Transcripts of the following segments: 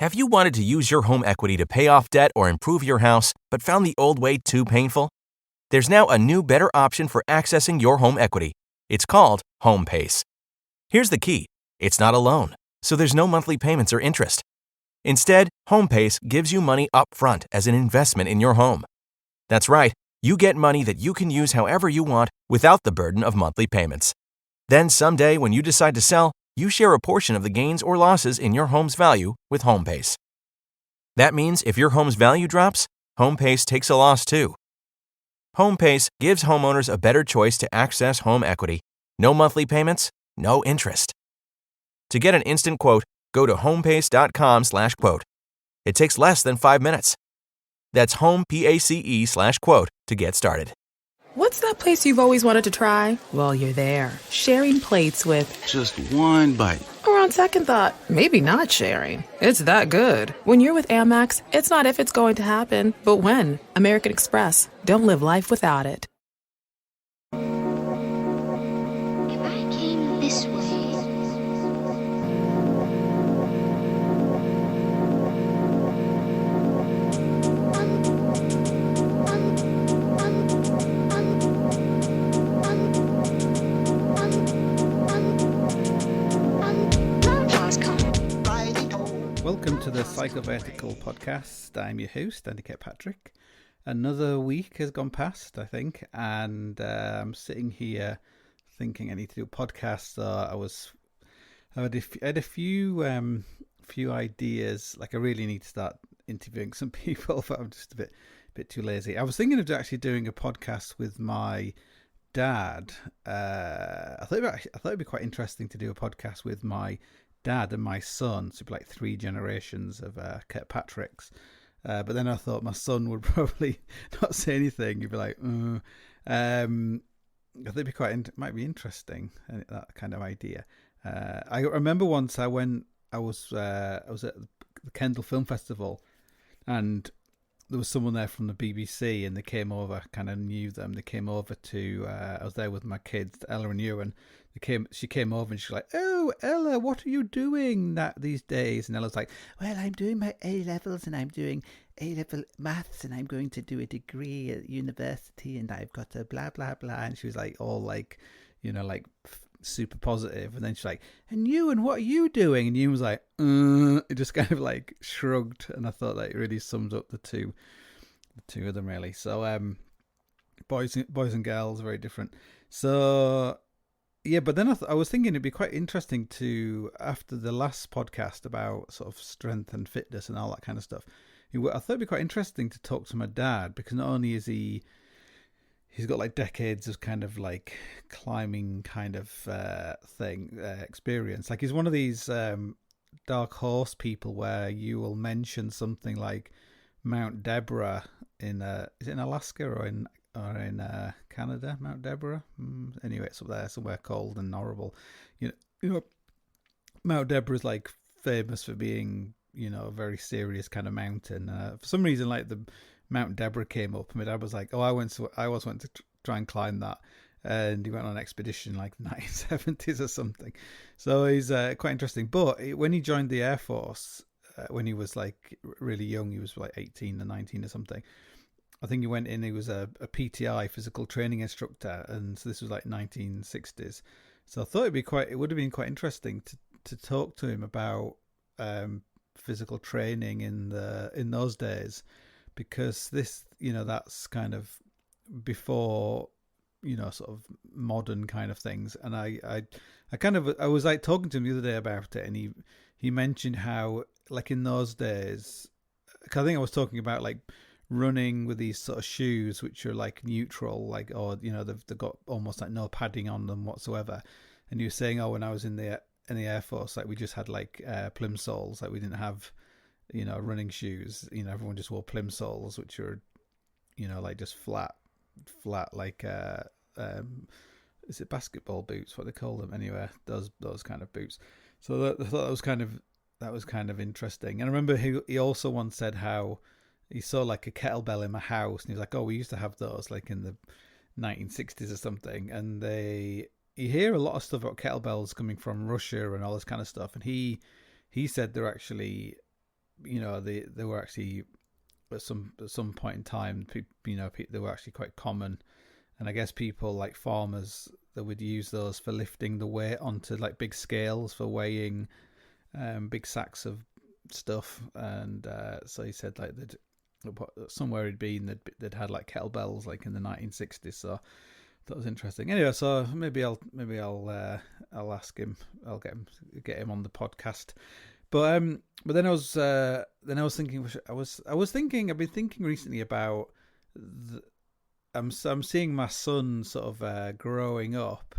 Have you wanted to use your home equity to pay off debt or improve your house, but found the old way too painful? There's now a new, better option for accessing your home equity. It's called HomePace. Here's the key. It's not a loan, so there's no monthly payments or interest. Instead, HomePace gives you money up front as an investment in your home. That's right, you get money that you can use however you want without the burden of monthly payments. Then someday when you decide to sell, you share a portion of the gains or losses in your home's value with HomePace. That means if your home's value drops, HomePace takes a loss too. HomePace gives homeowners a better choice to access home equity. No monthly payments, no interest. To get an instant quote, go to homepace.com/quote. It takes less than 5 minutes. That's homepace/quote to get started. What's that place you've always wanted to try? Well, you're there, sharing plates with just one bite. Or on second thought, maybe not sharing. It's that good. When you're with Amex, it's not if it's going to happen, but when. American Express. Don't live life without it. If I came this way. Welcome to the Psychovertical podcast. I'm your host, Andy Kirkpatrick. Another week has gone past, I think, and I'm sitting here thinking I need to do a podcast. So I had a few ideas. Like I really need to start interviewing some people, but I'm just a bit too lazy. I was thinking of actually doing a podcast with my dad. I thought it'd be quite interesting to do a podcast with my dad and my son, so it'd be like 3 generations of Kirkpatricks. But then I thought my son would probably not say anything. He'd be like, I think it'd be might be interesting, that kind of idea. I remember once I was at the Kendal Film Festival, and there was someone there from the BBC, and they came over. Kind of knew them. They came over to. I was there with my kids, Ella and Ewan. She came over and she's like, "Oh, Ella, what are you doing these days?" And Ella's like, "Well, I'm doing my A levels and I'm doing A level maths and I'm going to do a degree at university and I've got a blah blah blah." And she was like, all like, like super positive. And then she's like, "And Ewan, what are you doing?" And Ewan was like, It just kind of like shrugged. And I thought that really sums up the two of them really. So boys and girls, very different. So. Yeah, but then I was thinking it'd be quite interesting to, after the last podcast about sort of strength and fitness and all that kind of stuff, I thought it'd be quite interesting to talk to my dad, because not only is he's got like decades of kind of like climbing kind of experience. Like he's one of these dark horse people where you will mention something like Mount Deborah is it in Alaska or in Canada, Mount Deborah. Anyway, it's up there somewhere cold and horrible. You know, Mount Deborah is like famous for being, a very serious kind of mountain. For some reason, like the Mount Deborah came up, and my dad was like, "Oh, I always went to try and climb that," and he went on an expedition like the 1970s or something. So he's quite interesting. But when he joined the Air Force, when he was like really young, he was like 18 or 19 or something. I think he went in, he was a PTI, physical training instructor, and so this was like 1960s. So I thought it would have been quite interesting to talk to him about physical training in those days, because this, that's kind of before, sort of modern kind of things. And I was like talking to him the other day about it, and he mentioned how like in those days, 'cause I think I was talking about like running with these sort of shoes which are like neutral, like, or they've got almost like no padding on them whatsoever. And you were saying, oh, when I was in the Air Force, like we just had like plimsolls, like we didn't have running shoes. Everyone just wore plimsolls, which are like just flat like is it basketball boots, what they call them anyway, those kind of boots. So I thought that was kind of interesting. And I remember he also once said how he saw like a kettlebell in my house, and he was like, "Oh, we used to have those like in the 1960s or something." And you hear a lot of stuff about kettlebells coming from Russia and all this kind of stuff. And he said they're actually they were actually at some point in time, they were actually quite common. And I guess people like farmers, that would use those for lifting the weight onto like big scales for weighing big sacks of stuff. And so he said like that somewhere he'd been, they'd had like kettlebells like in the 1960s. So that was interesting. Anyway, so maybe I'll ask him. I'll get him on the podcast. But then I was thinking. I've been thinking recently about. I'm seeing my son sort of growing up,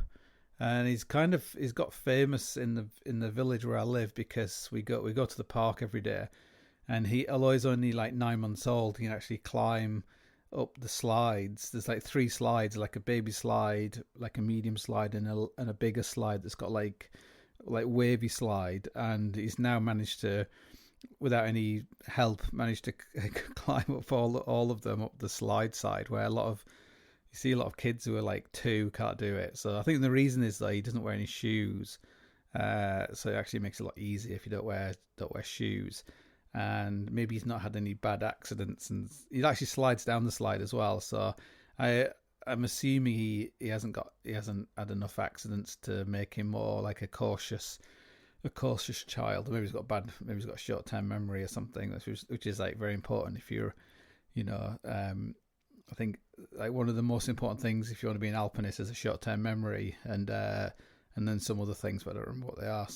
and he's got famous in the village where I live, because we go to the park every day, and although he's only like 9 months old, he can actually climb up the slides. There's like 3 slides, like a baby slide, like a medium slide, and a bigger slide that's got like wavy slide. And he's now managed to, without any help, climb up all of them up the slide side, where you see a lot of kids who are like 2 can't do it. So I think the reason is that he doesn't wear any shoes, so it actually makes it a lot easier if you don't wear shoes. And maybe he's not had any bad accidents, and he actually slides down the slide as well. So I'm assuming he hasn't had enough accidents to make him more like a cautious child. Maybe he's got short-term memory or something, which is like very important if you're, I think like one of the most important things if you want to be an alpinist is a short-term memory, and then some other things, but I don't remember what they are.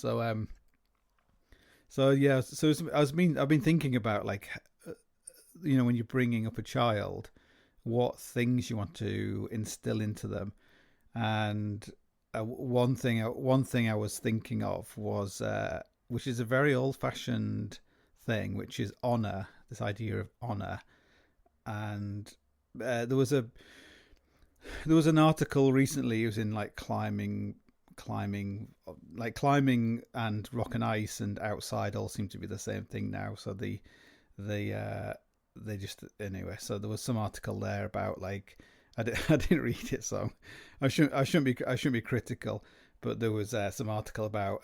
I've been thinking about like, when you're bringing up a child, what things you want to instill into them. And one thing I was thinking of was, which is a very old-fashioned thing, which is honor. This idea of honor. And there was an article recently. It was in like climbing and rock and ice and outside all seem to be the same thing now. So they just, anyway. So there was some article there about like, I didn't read it, so I shouldn't be critical. But there was some article about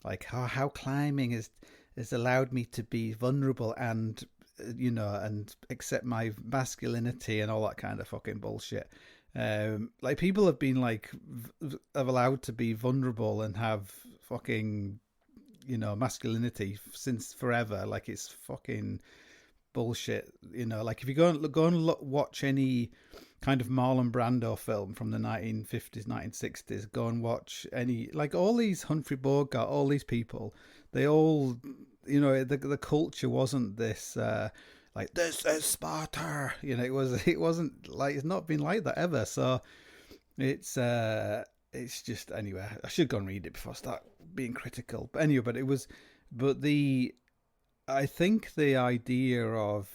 like how climbing has allowed me to be vulnerable and and accept my masculinity and all that kind of fucking bullshit. Like people have been like have allowed to be vulnerable and have fucking masculinity since forever. Like it's fucking bullshit. Like if you go and watch any kind of Marlon Brando film from the 1950s, 1960s, go and watch any, like all these Humphrey Bogart, all these people, they all, the culture wasn't this like this is Sparta, it wasn't like, it's not been like that ever. So it's just, anyway, I should go and read it before I start being critical. But anyway, I think the idea of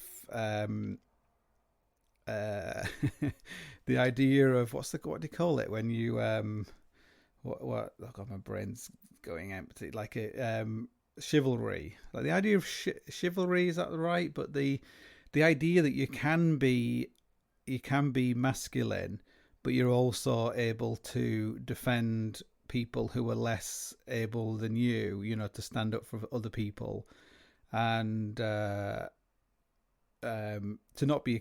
the idea of what do you call it when you what oh God, my brain's going empty, like chivalry, like the idea of chivalry, is that right? But the idea that you can be masculine, but you're also able to defend people who are less able than you, to stand up for other people, and to not be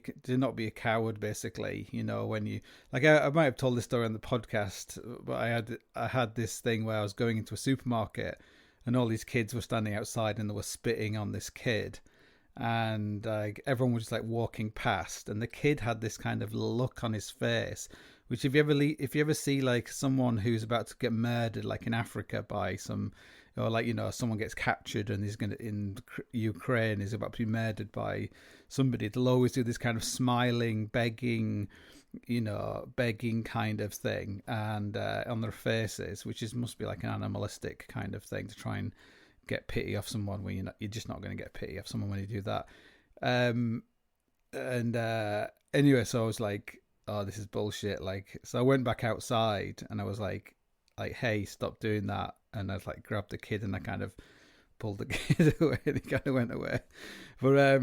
a coward, basically. When you, like, I might have told this story on the podcast, but I had this thing where I was going into a supermarket and all these kids were standing outside and they were spitting on this kid, and everyone was just like walking past, and the kid had this kind of look on his face, which if you ever see like someone who's about to get murdered, like in Africa by some, or like someone gets captured and he's in Ukraine, is about to be murdered by somebody, they'll always do this kind of smiling, begging kind of thing, and on their faces, which must be like an animalistic kind of thing to try and get pity off someone when you're just not going to get pity off someone when you do that. Anyway, so I was like, oh, this is bullshit. Like, so I went back outside and I was like, hey, stop doing that. And I like grabbed the kid and I kind of pulled the kid away and he kind of went away. But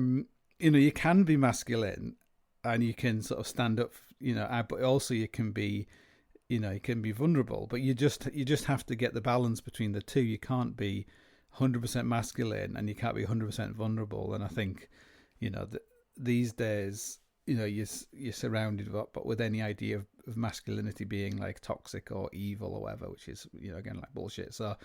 you can be masculine and you can sort of stand up, but also you can be vulnerable. But you just have to get the balance between the two. You can't be 100% masculine and you can't be 100% vulnerable. And I think, these days, you're surrounded but with any idea of masculinity being like toxic or evil or whatever, which is, again, like bullshit. So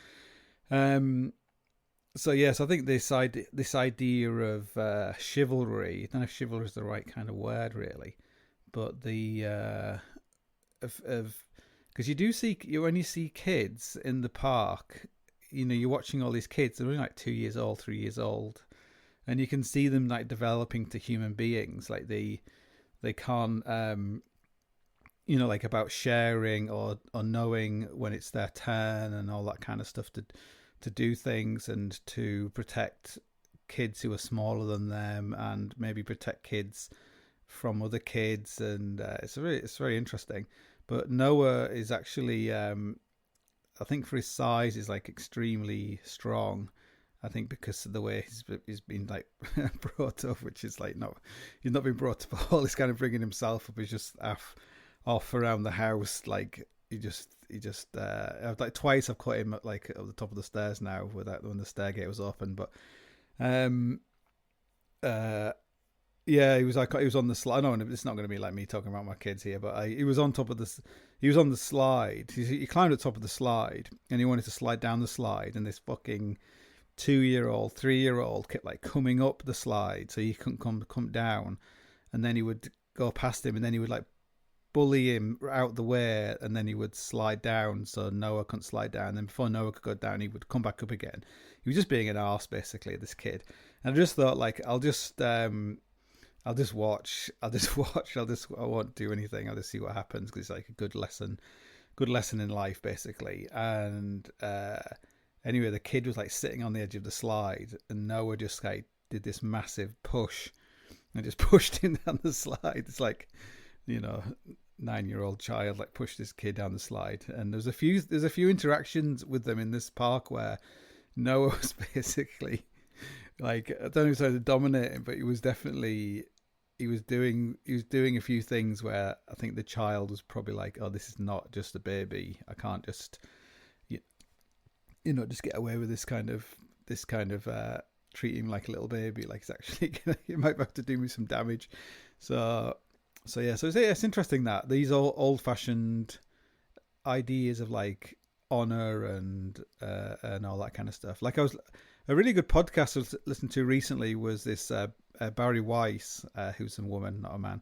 yes, I think this idea of chivalry, I don't know if chivalry is the right kind of word really, but the because when you see kids in the park, you're watching all these kids, they're only like 2 years old, 3 years old, and you can see them like developing to human beings. Like they can't, like about sharing or knowing when it's their turn and all that kind of stuff to do things and to protect kids who are smaller than them and maybe protect kids from other kids. And it's very interesting. But Noah is actually, I think for his size, is like extremely strong. I think because of the way he's been like brought up, which is like he's not been brought up at all. He's kind of bringing himself up. He's just off around the house. Like he just like twice I've caught him at like at the top of the stairs now when the stairgate was open. But yeah, he was on the slide. No, it's not going to be like me talking about my kids here, but he was on top of this. He was on the slide. He climbed at the top of the slide, and he wanted to slide down the slide. And this fucking 2-year-old, 3-year-old kept like coming up the slide, so he couldn't come down. And then he would go past him, and then he would like bully him out the way, and then he would slide down, so Noah couldn't slide down. And then before Noah could go down, he would come back up again. He was just being an arse, basically, this kid. And I just thought, like, I'll just watch. I won't do anything. I'll just see what happens, because it's like a good lesson in life, basically. And anyway, the kid was like sitting on the edge of the slide, and Noah just like did this massive push and just pushed him down the slide. It's like, 9-year-old child like pushed this kid down the slide. And there's a few interactions with them in this park where Noah was basically like, I don't know if he started dominating, but he was doing a few things where I think the child was probably like, oh, this is not just a baby. I can't just just get away with this kind of treating him like a little baby. Like, it's actually he might have to do me some damage. So it's interesting that these old fashioned ideas of like honor and all that kind of stuff. Like, a really good podcast I was listening to recently was this Barry Weiss, who's a woman, not a man,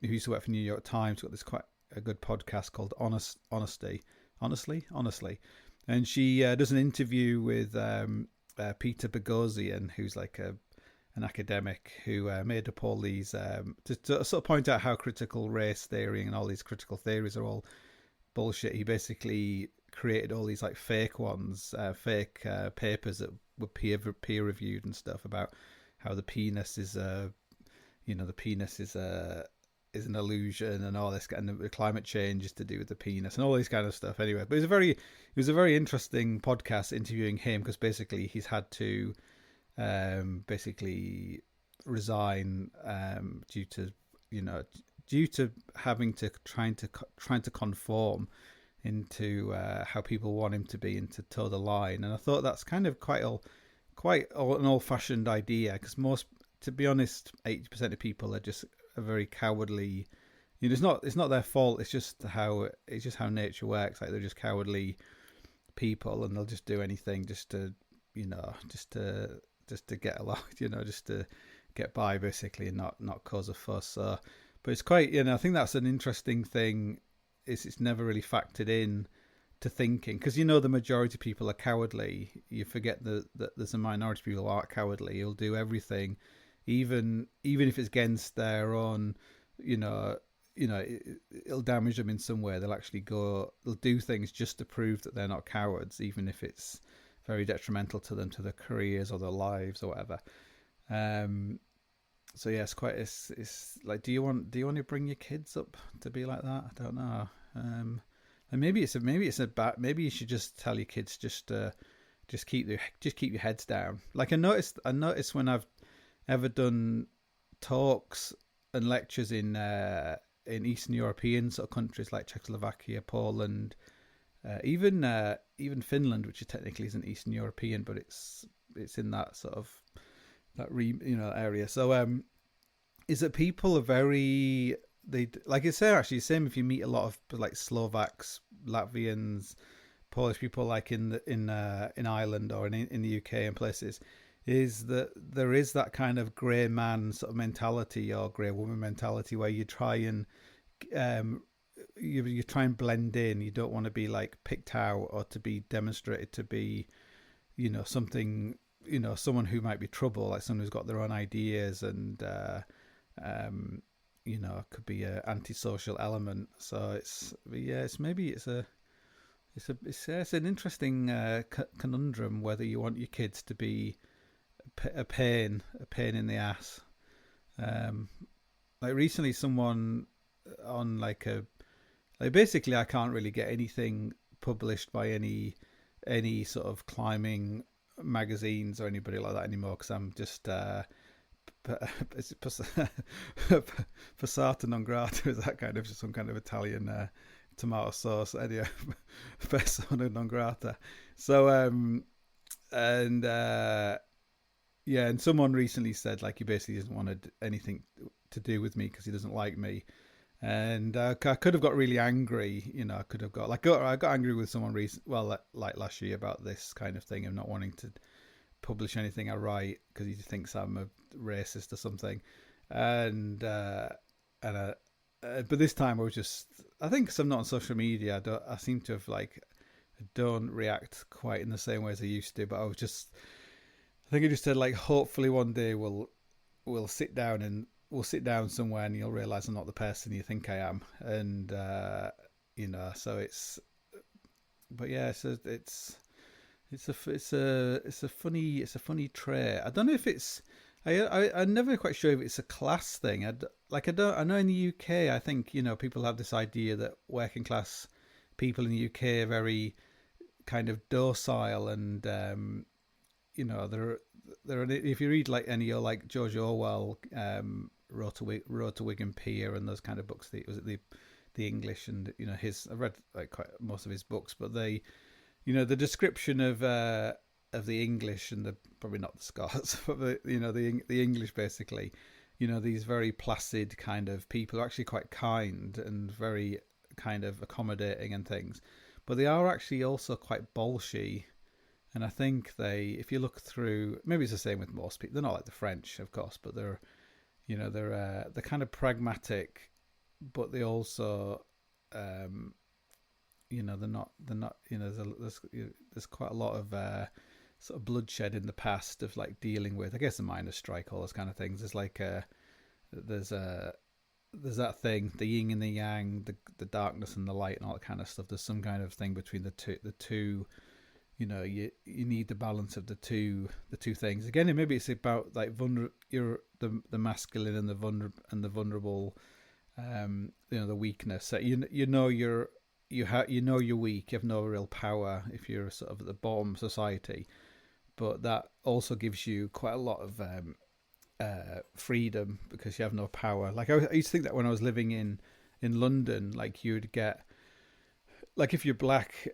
who used to work for New York Times. Got this quite a good podcast called Honestly, and she does an interview with Peter Boghossian, who's like an academic who made up all these to sort of point out how critical race theory and all these critical theories are all bullshit. He basically created all these like fake ones, fake papers that were peer reviewed and stuff about how the penis is an illusion and all this, and the climate change is to do with the penis and all this kind of stuff. Anyway, but it was a very interesting podcast interviewing him, because basically he's had to basically resign due to having to trying to conform into how people want him to be and to toe the line. And I thought that's kind of quite an old-fashioned idea, because to be honest, 80% of people are just a very cowardly. It's not their fault. It's just how nature works. Like, they're just cowardly people, and they'll just do anything just to get along, just to get by, basically, and not cause a fuss. So, but it's quite, I think that's an interesting thing. It's never really factored in to thinking, because the majority of people are cowardly. You forget that there's a minority of people who aren't cowardly. You'll do everything, even if it's against their own, it'll damage them in some way. They'll do things just to prove that they're not cowards, even if it's very detrimental to them, to their careers or their lives or whatever. So yeah, it's like, do you want to bring your kids up to be like that? I don't know. And maybe you should just tell your kids just keep your heads down. Like, I noticed when I've ever done talks and lectures in Eastern European sort of countries like Czechoslovakia, Poland, Even Finland, which technically isn't Eastern European, but it's in that sort of area. So is that people are very, they, like I say, actually same if you meet a lot of like Slovaks, Latvians, Polish people, like in Ireland or in the UK and places, is that there is that kind of grey man sort of mentality or grey woman mentality where you try and you try and blend in. You don't want to be like picked out or to be demonstrated to be, something, someone who might be trouble, like someone who's got their own ideas and could be an antisocial element. So it's an interesting conundrum whether you want your kids to be a pain in the ass. Like recently, someone on basically I can't really get anything published by any sort of climbing magazines or anybody like that anymore because I'm just passata non grata, is that kind of some kind of Italian tomato sauce, anyway. Persona non grata. So and someone recently said like he basically doesn't want anything to do with me because he doesn't like me. And I could have got really angry, I could have got I got angry with someone like last year about this kind of thing of not wanting to publish anything I write because he thinks I'm a racist or something. But this time I think because I'm not on social media, I seem to have I don't react quite in the same way as I used to. But I just said hopefully one day we'll sit down somewhere and you'll realize I'm not the person you think I am. And so it's a funny trait. I don't know if it's I'm never quite sure if it's a class thing. I know in the UK I think people have this idea that working class people in the UK are very kind of docile and they're if you read any George Orwell, Road to Wigan Pier and those kind of books, the English and I've read quite most of his books, but they the description of the English and probably not the Scots, but the English basically, these very placid kind of people are actually quite kind and very kind of accommodating and things, but they are actually also quite bolshy. And I think if you look through, maybe it's the same with most people. They're not like the French, of course, but they're kind of pragmatic, but they also, they're not. There's quite a lot of sort of bloodshed in the past of dealing with, I guess, the miners' strike, all those kind of things. There's that thing, the yin and the yang, the darkness and the light, and all that kind of stuff. There's some kind of thing between the two. You need the balance of the two things. Again, maybe it's about the masculine and the vulnerable, the weakness. So you're weak. You have no real power if you're sort of at the bottom of society, but that also gives you quite a lot of freedom because you have no power. I used to think that when I was living in London, you'd get if you're black.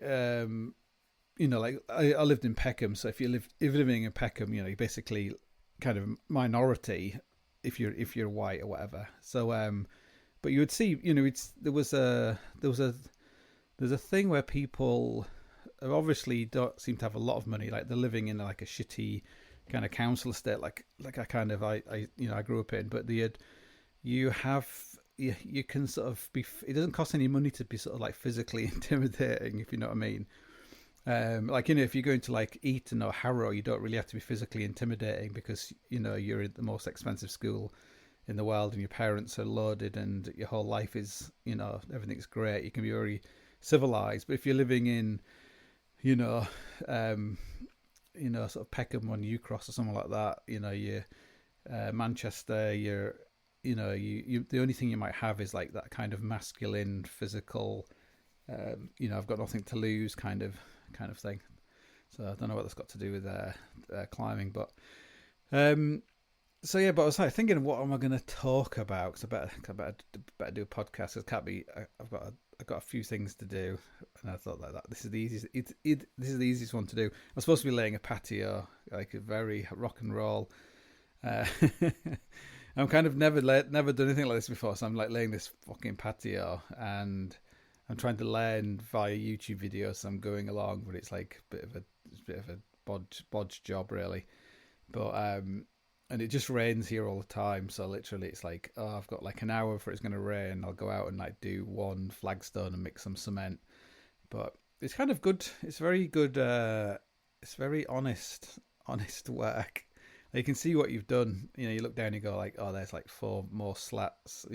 I lived in Peckham, so if you're living in Peckham, you're basically kind of minority if you're white or whatever. So, but you would see, there's a thing where people obviously don't seem to have a lot of money, they're living in a shitty kind of council estate, I grew up in, but you can sort of be. It doesn't cost any money to be sort of physically intimidating, if you know what I mean. If you're going to Eton or Harrow, you don't really have to be physically intimidating because you're in the most expensive school in the world and your parents are loaded and your whole life is everything's great. You can be very civilized, but if you're living in sort of Peckham or New Cross or something like that, you Manchester, you the only thing you might have is that kind of masculine physical I've got nothing to lose kind of thing. So I don't know what that's got to do with climbing, but but I was thinking, what am I going to talk about? Because I better do a podcast. It can't be. I've got got a few things to do, and I thought that this is the easiest. This is the easiest one to do. I'm supposed to be laying a patio, like a very rock and roll. I'm kind of never done anything like this before, so I'm like laying this fucking patio, and I'm trying to learn via YouTube videos. So I'm going along, but it's like a bit of a bodge job really. But and it just rains here all the time, so literally it's like, oh, I've got like an hour before it's going to rain. I'll go out and like do one flagstone and mix some cement. But it's kind of good. It's very good. It's very honest work. You can see what you've done. You know, you look down, you go like, oh, there's like 4 more slats,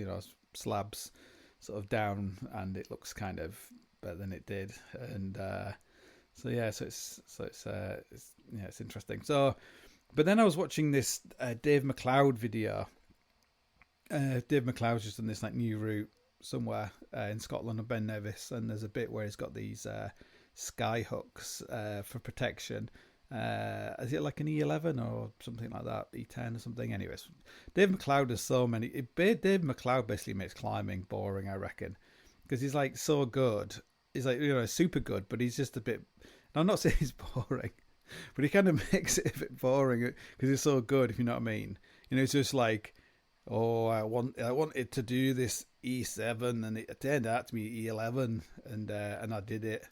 slabs sort of down, and it looks kind of better than it did. And so it's interesting. So, but then I was watching this Dave McLeod video. Dave McLeod's just done this like new route somewhere in Scotland on Ben Nevis, and there's a bit where he's got these sky hooks for protection. Is it like an E11 or something like that, E10 or something? Anyways, Dave McLeod has so many. Dave McLeod basically makes climbing boring, I reckon, because he's like so good. He's like, super good, but he's just a bit. I'm not saying he's boring, but he kind of makes it a bit boring because he's so good, if you know what I mean. It's just like, oh, I wanted to do this E7, and it turned out to be E11, and I did it.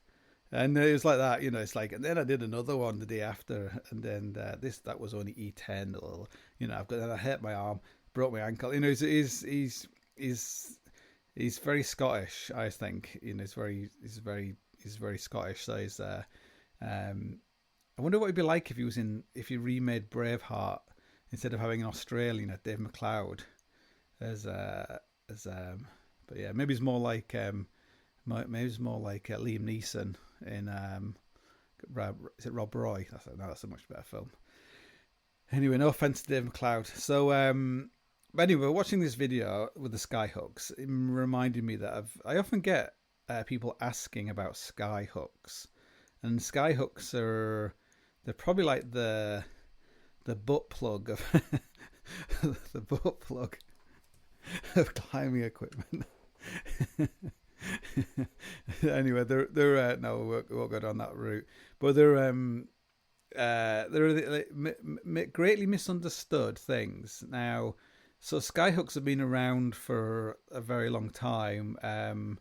And it was like that, it's like, and then I did another one the day after, and then that was only E10, or, I hurt my arm, broke my ankle. He's very Scottish, I think. He's very Scottish. So he's I wonder what it'd be like if you remade Braveheart instead of having an Australian, Dave McLeod, but yeah, maybe it's more like Liam Neeson in is it Rob Roy? That's a much better film. Anyway, no offense to Dave McLeod. So but anyway, watching this video with the sky hooks, it reminded me that I often get people asking about sky hooks, and sky hooks they're probably like the butt plug of the butt plug of climbing equipment. Anyway, they're no, we won't go down that route. But they're greatly misunderstood things. Now, so skyhooks have been around for a very long time. In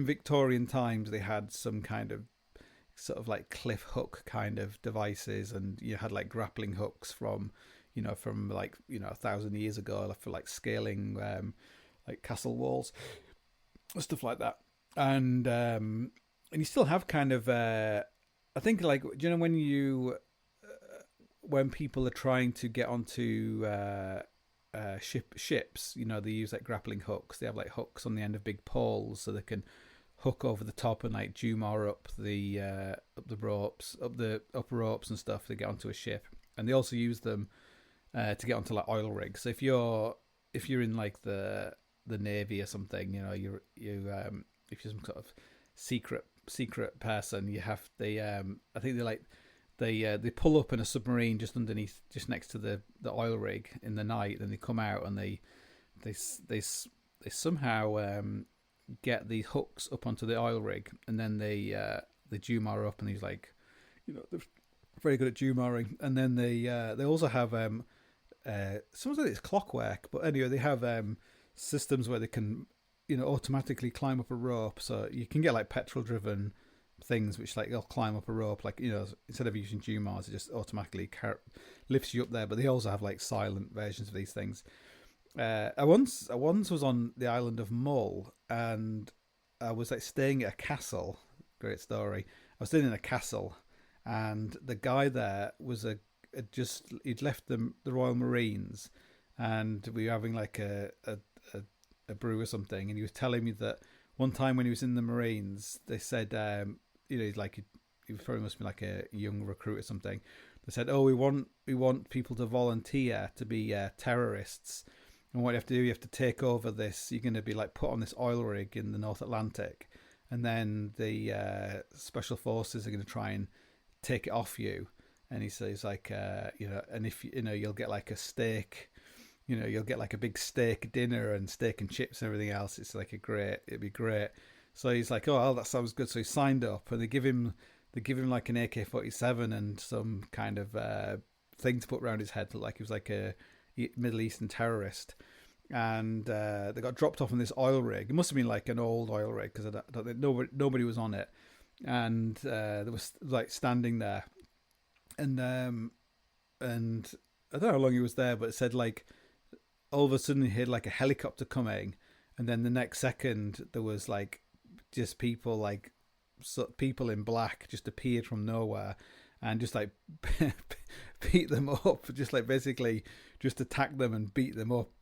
Victorian times they had some kind of sort of like cliff hook kind of devices, and you had like grappling hooks from 1,000 years ago for like scaling like castle walls, stuff like that. And you still have kind of I think, like, when people are trying to get onto ships, they use like grappling hooks. They have like hooks on the end of big poles so they can hook over the top and like Jumar up the upper ropes and stuff to get onto a ship. And they also use them to get onto like oil rigs. So if you're in like the Navy or something, if you're some sort of secret person, you have I think they pull up in a submarine just next to the oil rig in the night, and they come out and they somehow get the hooks up onto the oil rig, and then they Jumar up, and he's like, they're very good at Jumaring. And then they also have some of it's clockwork, but anyway, they have systems where they can automatically climb up a rope. So you can get like petrol driven things which like they'll climb up a rope, like instead of using Jumars, it just automatically lifts you up there. But they also have like silent versions of these things. I once was on the island of Mull, and I was like staying at a castle. Great story. I was staying in a castle, and the guy there was he'd left the Royal Marines, and we were having like a brew or something, and he was telling me that one time when he was in the Marines, they said, he's like, he probably must be like a young recruit or something. They said, oh, we want people to volunteer to be terrorists, and what you have to do, you have to take over this. You're going to be like put on this oil rig in the North Atlantic, and then the special forces are going to try and take it off you. And he says like, and if you'll get like a stake you'll get like a big steak dinner and steak and chips and everything else. It's like it'd be great. So he's like, oh, that sounds good. So he signed up, and they give him like an AK-47 and some kind of thing to put around his head, like he was like a Middle Eastern terrorist. And they got dropped off on this oil rig. It must have been like an old oil rig, because I don't think nobody was on it. And they was like standing there, and I don't know how long he was there, but it said like all of a sudden he heard like a helicopter coming, and then the next second there was like just people in black just appeared from nowhere and just like beat them up, just like basically just attacked them and beat them up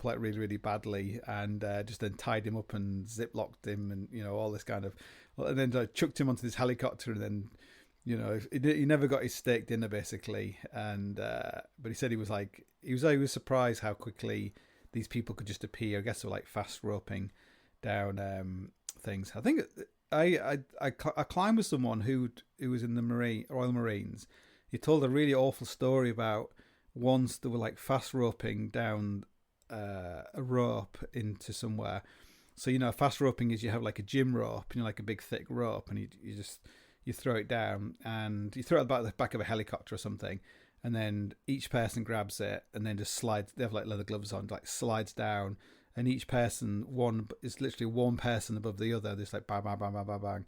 like really, really badly, and just then tied him up and ziplocked him, and all this kind of, and then chucked him onto this helicopter, and then he never got his steak dinner basically. And but he said he was surprised how quickly these people could just appear. I guess they were like fast roping down things. I think I climbed with someone who was in the Royal Marines. He told a really awful story about once they were like fast roping down a rope into somewhere. So fast roping is you have like a gym rope, like a big thick rope, and you throw it down, and you throw it about the back of a helicopter or something, and then each person grabs it and then just slides. They have like leather gloves on, like slides down, and each person is literally one person above the other. There's like bang, bang, bang, bang, bang, bang.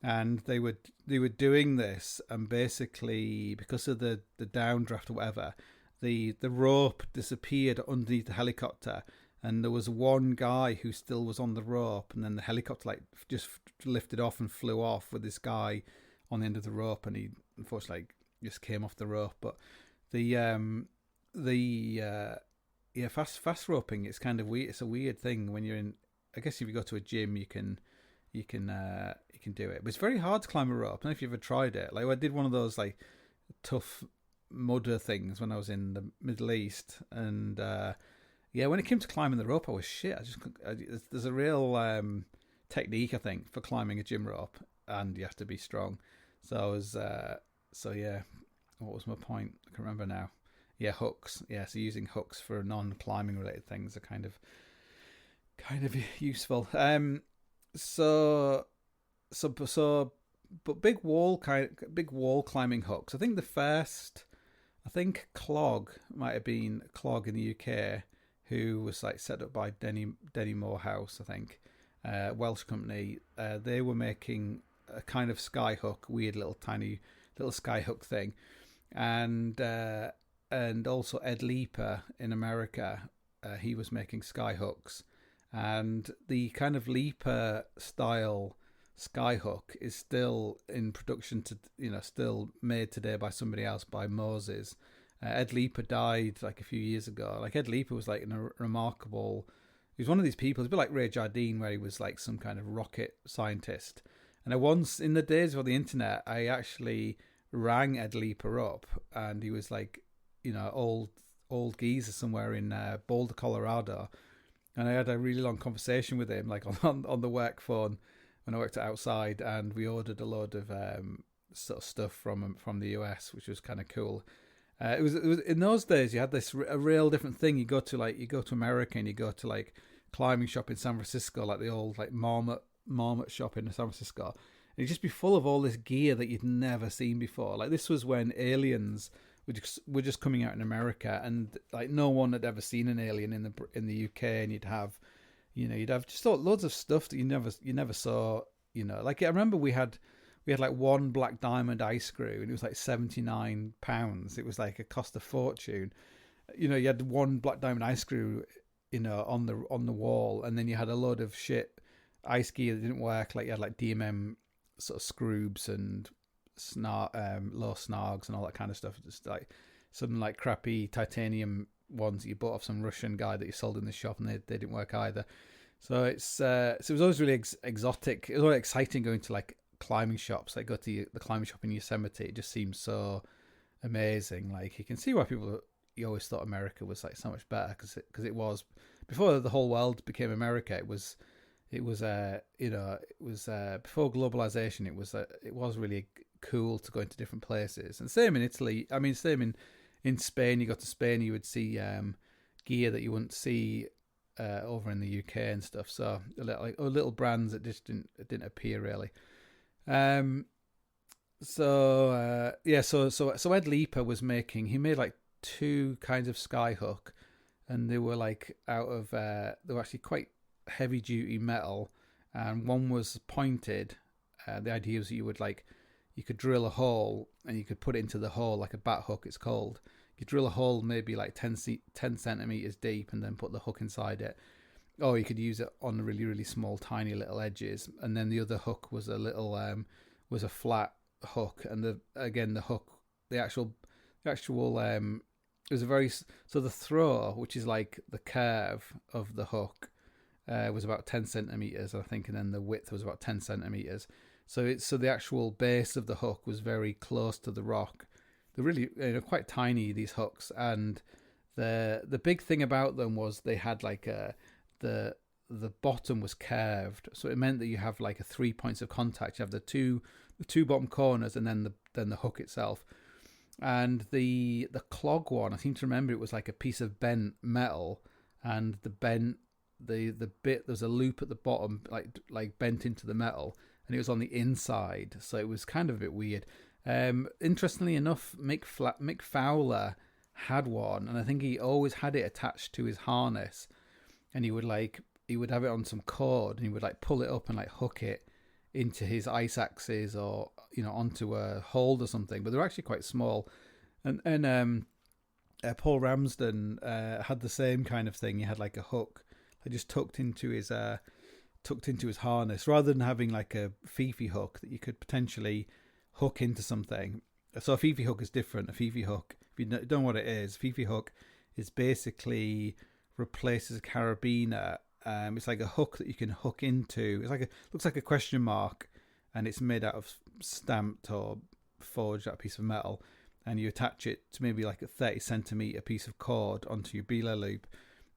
And they were doing this, and basically because of the downdraft or whatever, the rope disappeared underneath the helicopter, and there was one guy who still was on the rope, and then the helicopter like just lifted off and flew off with this guy on the end of the rope, and he unfortunately just came off the rope. But fast roping, it's kind of weird. It's a weird thing when you're in. I guess if you go to a gym, you can do it, but it's very hard to climb a rope. I don't know if you've ever tried it. Like I did one of those like tough mudder things when I was in the Middle East, and when it came to climbing the rope, I was shit. There's a real technique, I think, for climbing a gym rope, and you have to be strong. So I was what was my point? I can't remember now. Yeah, hooks. Yeah, so using hooks for non-climbing related things are kind of useful. But big wall climbing hooks. I think Clog might have been Clog in the UK, who was like set up by Denny Morehouse, I think, Welsh company. They were making a kind of sky hook, weird tiny little sky hook thing, and also Ed Leeper in America, he was making sky hooks. And the kind of Leaper style skyhook is still in production, still made today by somebody else, by Moses. Ed Leeper died like a few years ago. Like Ed Leeper was like a remarkable. He was one of these people. He's a bit like Ray Jardine, where he was like some kind of rocket scientist. And I once, in the days of the internet, I actually rang Ed Leeper up, and he was like, old geezer somewhere in Boulder, Colorado. And I had a really long conversation with him, like on the work phone when I worked outside, and we ordered a load of sort of stuff from the US, which was kind of cool. It was in those days you had a real different thing. You go to America, and you go to like climbing shop in San Francisco, like the old like Marmot shop in San Francisco. And it'd just be full of all this gear that you'd never seen before. Like this was when aliens were just coming out in America, and like no one had ever seen an alien in the UK, and you'd have just loads of stuff that you never saw. Like I remember we had like one black diamond ice screw, and it was like £79. It was like it cost a fortune. You had one black diamond ice screw, on the wall, and then you had a load of shit ice gear that didn't work. Like you had like DMM sort of screws and low snags and all that kind of stuff. Just like some like crappy titanium ones that you bought off some Russian guy that you sold in the shop, and they didn't work either. So it was always really exotic. It was always exciting going to like climbing shops. Like go to the climbing shop in Yosemite. It just seems so amazing. Like you can see why you always thought America was like so much better, because it was before the whole world became America. It was before globalization. It was really cool to go into different places. And same in Italy. I mean, same in Spain. You go to Spain, you would see gear that you wouldn't see over in the UK and stuff. So little brands that just didn't appear really. So Ed Leeper was he made like 2 kinds of skyhook, and they were like they were actually quite heavy duty metal, and one was pointed. The idea was that you could drill a hole and you could put it into the hole like a bat hook, it's called. You drill a hole maybe like 10 centimeters deep and then put the hook inside it. Or you could use it on really, really small, tiny little edges. And then the other hook was a little, was a flat hook. And the hook, the actual, it was so the throw, which is like the curve of the hook, was about 10 centimeters, I think. And then the width was about 10 centimeters. So the actual base of the hook was very close to the rock. They're really quite tiny, these hooks, and the big thing about them was they had like the bottom was curved, so it meant that you have like 3 points of contact. You have the two bottom corners, and then the hook itself. And the clog one, I seem to remember it was like a piece of bent metal, and the bit, there's a loop at the bottom, like bent into the metal, and it was on the inside, so it was kind of a bit weird. Interestingly enough, Mick Fowler had one, and I think he always had it attached to his harness, and he would have it on some cord, and he would like pull it up and like hook it into his ice axes or onto a hold or something. But they're actually quite small, and Paul Ramsden had the same kind of thing. He had like a hook that just tucked into his harness, rather than having like a Fifa hook that you could potentially hook into something. So a Fifa hook is different. A Fifa hook, if you don't know what it is, Fifa hook is basically replaces a carabiner. It's like a hook that you can hook into. Looks like a question mark, and it's made out of stamped or forged out a piece of metal, and you attach it to maybe like a 30 centimeter piece of cord onto your belay loop,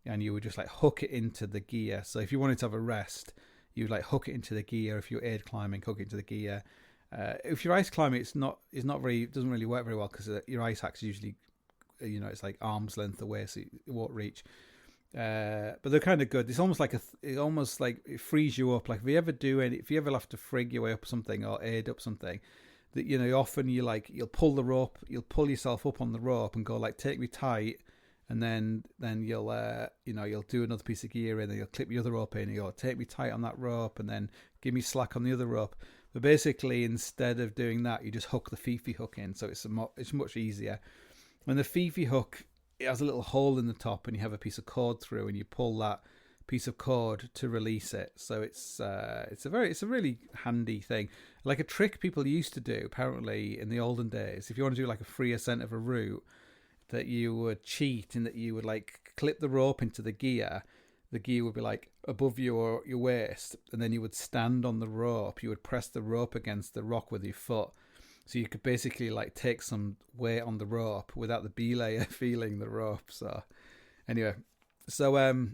and you would just like hook it into the gear. So if you wanted to have a rest, you would like hook it into the gear. If you're aid climbing, hook it into the gear. If you're ice climbing, it doesn't really work very well, because your ice axe usually, it's like arm's length away, so it won't reach. But they're kind of good. It's almost like it frees you up. Like if you ever have to frig your way up something or aid up something, that often you'll pull the rope, you'll pull yourself up on the rope and go like, take me tight, and then you'll do another piece of gear in, and you'll clip your other rope in, and you go, take me tight on that rope, and then give me slack on the other rope. But basically, instead of doing that, you just hook the Fifa hook in, so it's much easier. When the Fifa hook, it has a little hole in the top, and you have a piece of cord through, and you pull that piece of cord to release it. So it's a really handy thing, like a trick people used to do apparently in the olden days. If you want to do like a free ascent of a route, that you would cheat in that you would like clip the rope into the gear. The gear would be like above your waist, and then you would stand on the rope. You would press the rope against the rock with your foot, so you could basically like take some weight on the rope without the belayer feeling the rope. So anyway, a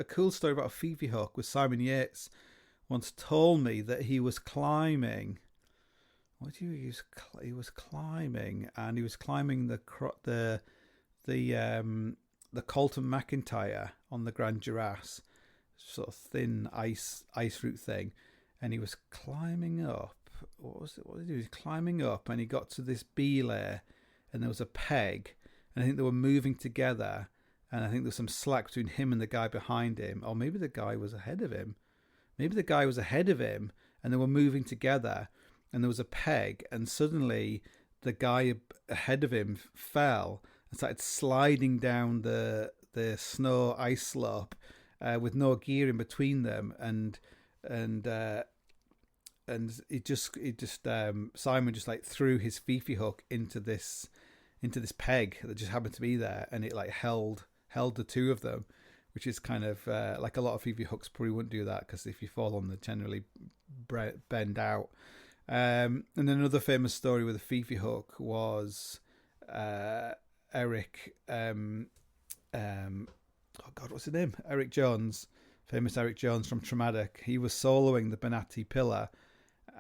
cool story about a Fifa hook was Simon Yates once told me that he was climbing. He was climbing, and he was climbing the Colton McIntyre on the Grand Duras, sort of thin ice route thing, and he was climbing up. What did he do? He was climbing up, and he got to this belay, and there was a peg, and I think they were moving together, and I think there was some slack between him and the guy behind him, or maybe the guy was ahead of him. And they were moving together, and there was a peg, and suddenly the guy ahead of him fell and started sliding down the snow ice slope with no gear in between them, and it just Simon just like threw his Fifa hook into this peg that just happened to be there, and it like held the two of them, which is kind of like a lot of Fifa hooks probably wouldn't do that, because if you fall on, they generally bend out. And then another famous story with a Fifa hook was Eric. What's his name? Eric Jones, famous Eric Jones from Traumatic. He was soloing the Benatti Pillar,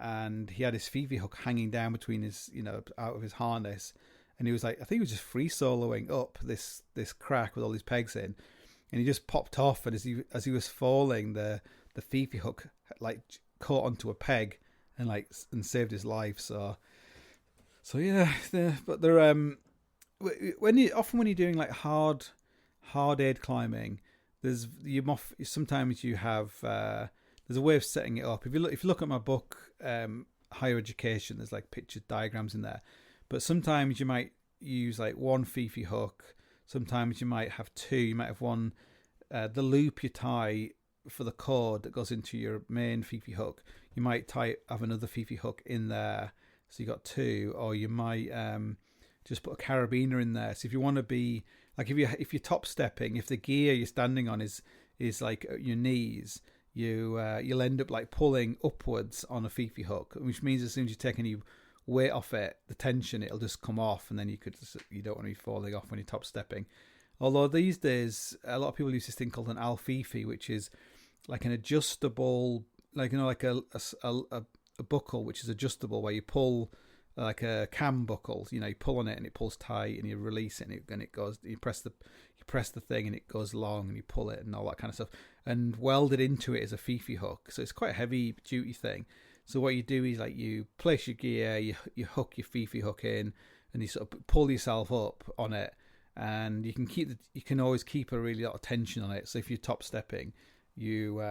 and he had his Fifa hook hanging down between his, out of his harness, and he was like, I think he was just free soloing up this crack with all these pegs in, and he just popped off, and as he was falling, the Fifi hook like caught onto a peg and saved his life. So yeah, but they're when you're doing like hard aid climbing, sometimes you have there's a way of setting it up. If you look at my book, Higher Education, there's like picture diagrams in there, but sometimes you might use like one Fifi hook. Sometimes you might have two. You might have one, the loop you tie for the cord that goes into your main Fifi hook. You might have another Fifi hook in there, so you got two, or you might just put a carabiner in there. So if you want to be like, if you're top stepping, if the gear you're standing on is like at your knees, you'll end up like pulling upwards on a Fifi hook, which means as soon as you take any weight off it, the tension, it'll just come off, and then you don't want to be falling off when you're top stepping. Although these days a lot of people use this thing called an alfifi, which is like an adjustable, like like a buckle which is adjustable, where you pull like a cam buckle, you pull on it and it pulls tight, and you release it and it goes. You press the thing and it goes long, and you pull it and all that kind of stuff. And welded into it is a Fifi hook, so it's quite a heavy duty thing. So what you do is like you place your gear, you hook your Fifi hook in, and you sort of pull yourself up on it, and you can always keep a really lot of tension on it. So if you're top stepping, you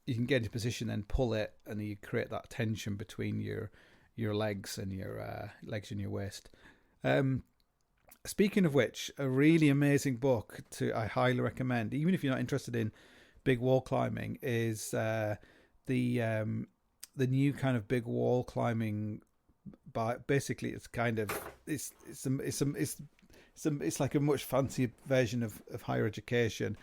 can get into position, then pull it, and you create that tension between your legs and your waist. Speaking of which, a really amazing book I highly recommend, even if you're not interested in big wall climbing, is the new kind of big wall climbing. But basically, it's kind of it's like a much fancier version of Higher Education.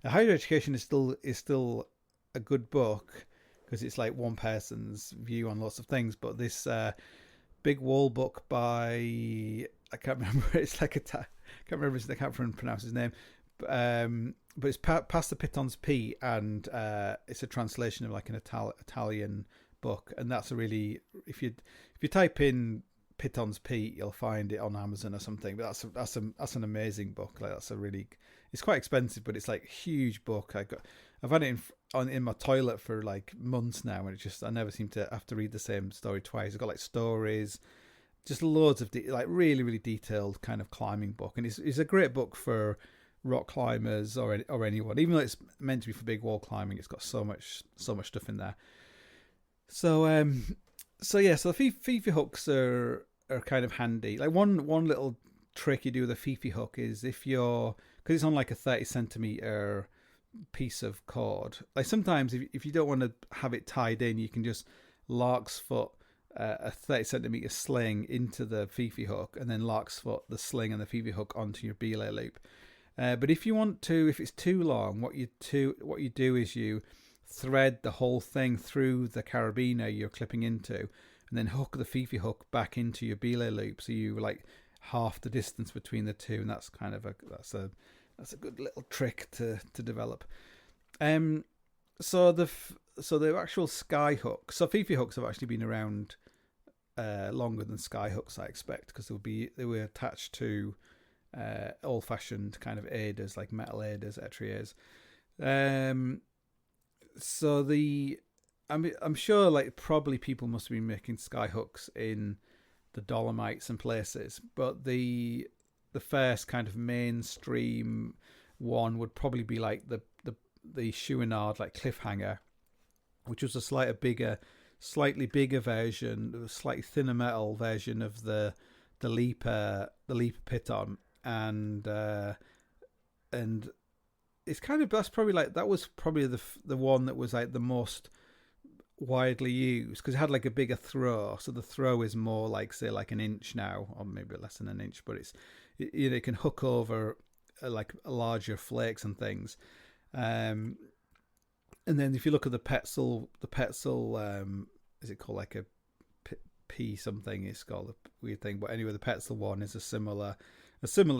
Higher Education is still a good book because it's like one person's view on lots of things. But this big wall book by, I can't remember. It's like I can't pronounce his name. But it's Pastor Pitons P, and it's a translation of like an Italian book, and that's a really, if you type in Pitons P, you'll find it on Amazon or something. But that's an amazing book. Like it's quite expensive, but it's like a huge book. I've had it in my toilet for like months now, and I never seem to have to read the same story twice. I've got like stories, just loads of like really, really detailed kind of climbing book, and it's a great book for rock climbers or anyone. Even though it's meant to be for big wall climbing, it's got so much stuff in there. So the Fifi hooks are kind of handy. Like one little trick you do with a Fifi hook is because it's on like a 30 centimeter piece of cord. Like sometimes if you don't want to have it tied in, you can just larkspur a 30 centimeter sling into the Fifi hook, and then larkspur the sling and the Fifi hook onto your belay loop. But if it's too long, what you do is you thread the whole thing through the carabiner you're clipping into, and then hook the Fifi hook back into your belay loop, so you like half the distance between the two, and that's kind of that's a good little trick to develop. So the actual sky hook. So Fifi hooks have actually been around longer than sky hooks, I expect, because they were attached to old-fashioned kind of aiders, like metal aiders, etriers. So I'm sure like probably people must have been making sky hooks in the Dolomites and places, but the first kind of mainstream one would probably be like the Chouinard like cliffhanger, which was a slightly bigger version, a slightly thinner metal version of the Leaper piton, and it's kind of, that was probably the one that was like the most widely used, because it had like a bigger throw. So the throw is more like, say, like an inch now, or maybe less than an inch, but it can hook over like larger flakes and things. And then if you look at the Petzl, is it called like a P something? It's called a weird thing, but anyway, the Petzl one is a similar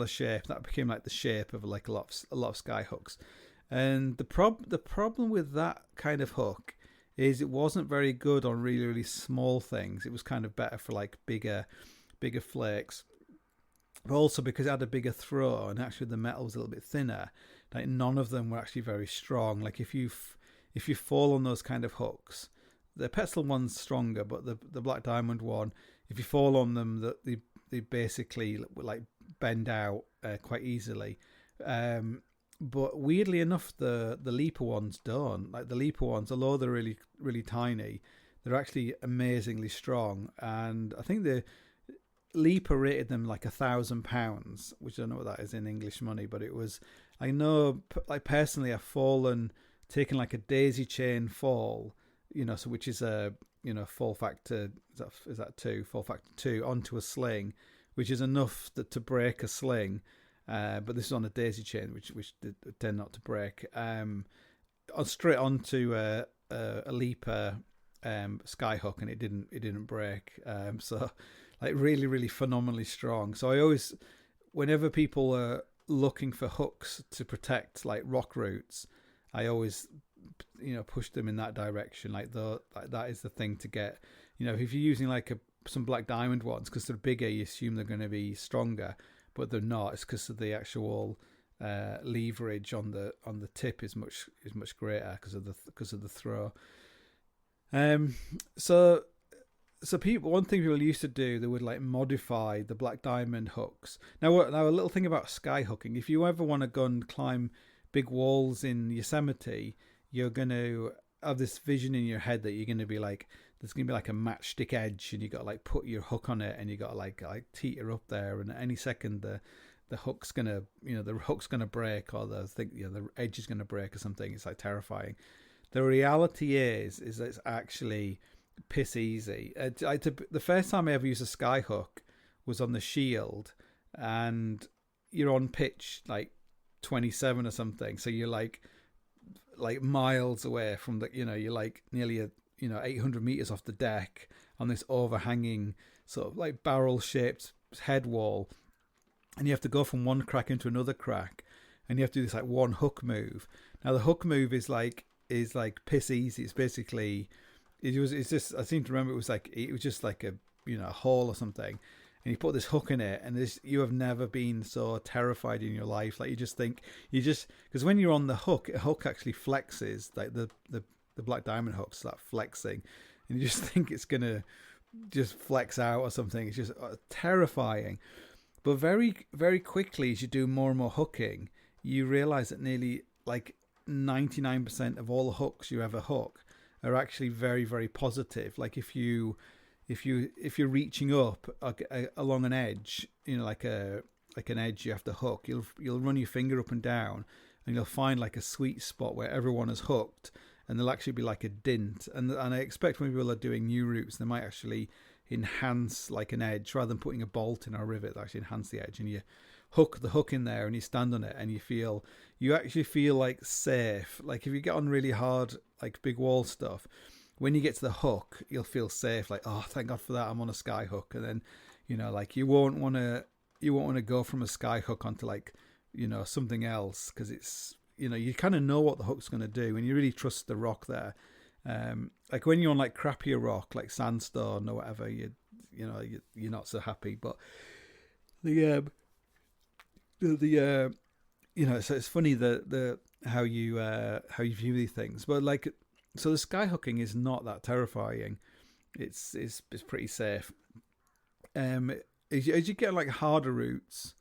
shape. That became like the shape of like a lot of sky hooks. And the problem with that kind of hook is it wasn't very good on really, really small things. It was kind of better for like bigger flakes. but also because it had a bigger throw and actually the metal was a little bit thinner, like none of them were actually very strong. Like if you fall on those kind of hooks, the petzl one's stronger, but the black diamond one, if you fall on them, that they basically like bend out quite easily. But weirdly enough, the leaper ones don't. Like the leaper ones, although they're really really tiny, they're actually amazingly strong. And I think the leaper rated them like £1,000, which I don't know what that is in English money, but it was. I know, like personally, I've fallen, taken like a daisy chain fall, so which is a fall factor is that 2, fall factor 2 onto a sling, which is enough to break a sling. But this is on a daisy chain, which tend not to break. Straight onto a leaper skyhook, and it didn't break. So like really really phenomenally strong. So I always, whenever people are looking for hooks to protect like rock roots, I always push them in that direction. Like that is the thing to get. If you're using like some black diamond ones, because they're bigger, you assume they're going to be stronger, but they're not. It's because of the actual leverage on the tip is much greater because of the throw. So people, one thing people used to do, they would like modify the black diamond hooks. Now a little thing about sky hooking: if you ever want to go and climb big walls in Yosemite, you're going to have this vision in your head that you're going to be like, there's going to be like a matchstick edge, and you got to like put your hook on it, and you got to like teeter up there, and at any second the hook's gonna break, or the edge is gonna break or something. It's like terrifying. The reality is that it's actually piss easy. The first time I ever used a sky hook was on the Shield, and you're on pitch like 27 or something, so you're like miles away from you're like nearly 800 meters off the deck on this overhanging sort of like barrel shaped head wall, and you have to go from one crack into another crack, and you have to do this like one hook move. Now the hook move is like piss easy. It's basically it's just, I seem to remember it was just like a hole or something, and you put this hook in it, and you have never been so terrified in your life. Like because when you're on the hook, a hook actually flexes, like the black diamond hooks start flexing, and you just think it's gonna just flex out or something. It's just terrifying. But very very quickly, as you do more and more hooking, you realize that nearly like 99% of all the hooks you ever hook are actually very very positive. Like if you're reaching up along an edge, like an edge you have to hook, you'll run your finger up and down, and you'll find like a sweet spot where everyone is hooked, and there'll actually be like a dint. And I expect when people are doing new routes, they might actually enhance like an edge rather than putting a bolt in or a rivet. They actually enhance the edge, and you hook the hook in there, and you stand on it, and you actually feel like safe. Like if you get on really hard like big wall stuff, when you get to the hook, you'll feel safe. Like, oh, thank God for that, I'm on a sky hook. And then like you won't want to go from a sky hook onto like something else, because it's you kind of know what the hook's going to do, and you really trust the rock there. Like when you're on like crappier rock like sandstone or whatever, you're not so happy. But so it's funny the how you view these things. But like, so the sky hooking is not that terrifying. It's pretty safe. As you get like harder routes,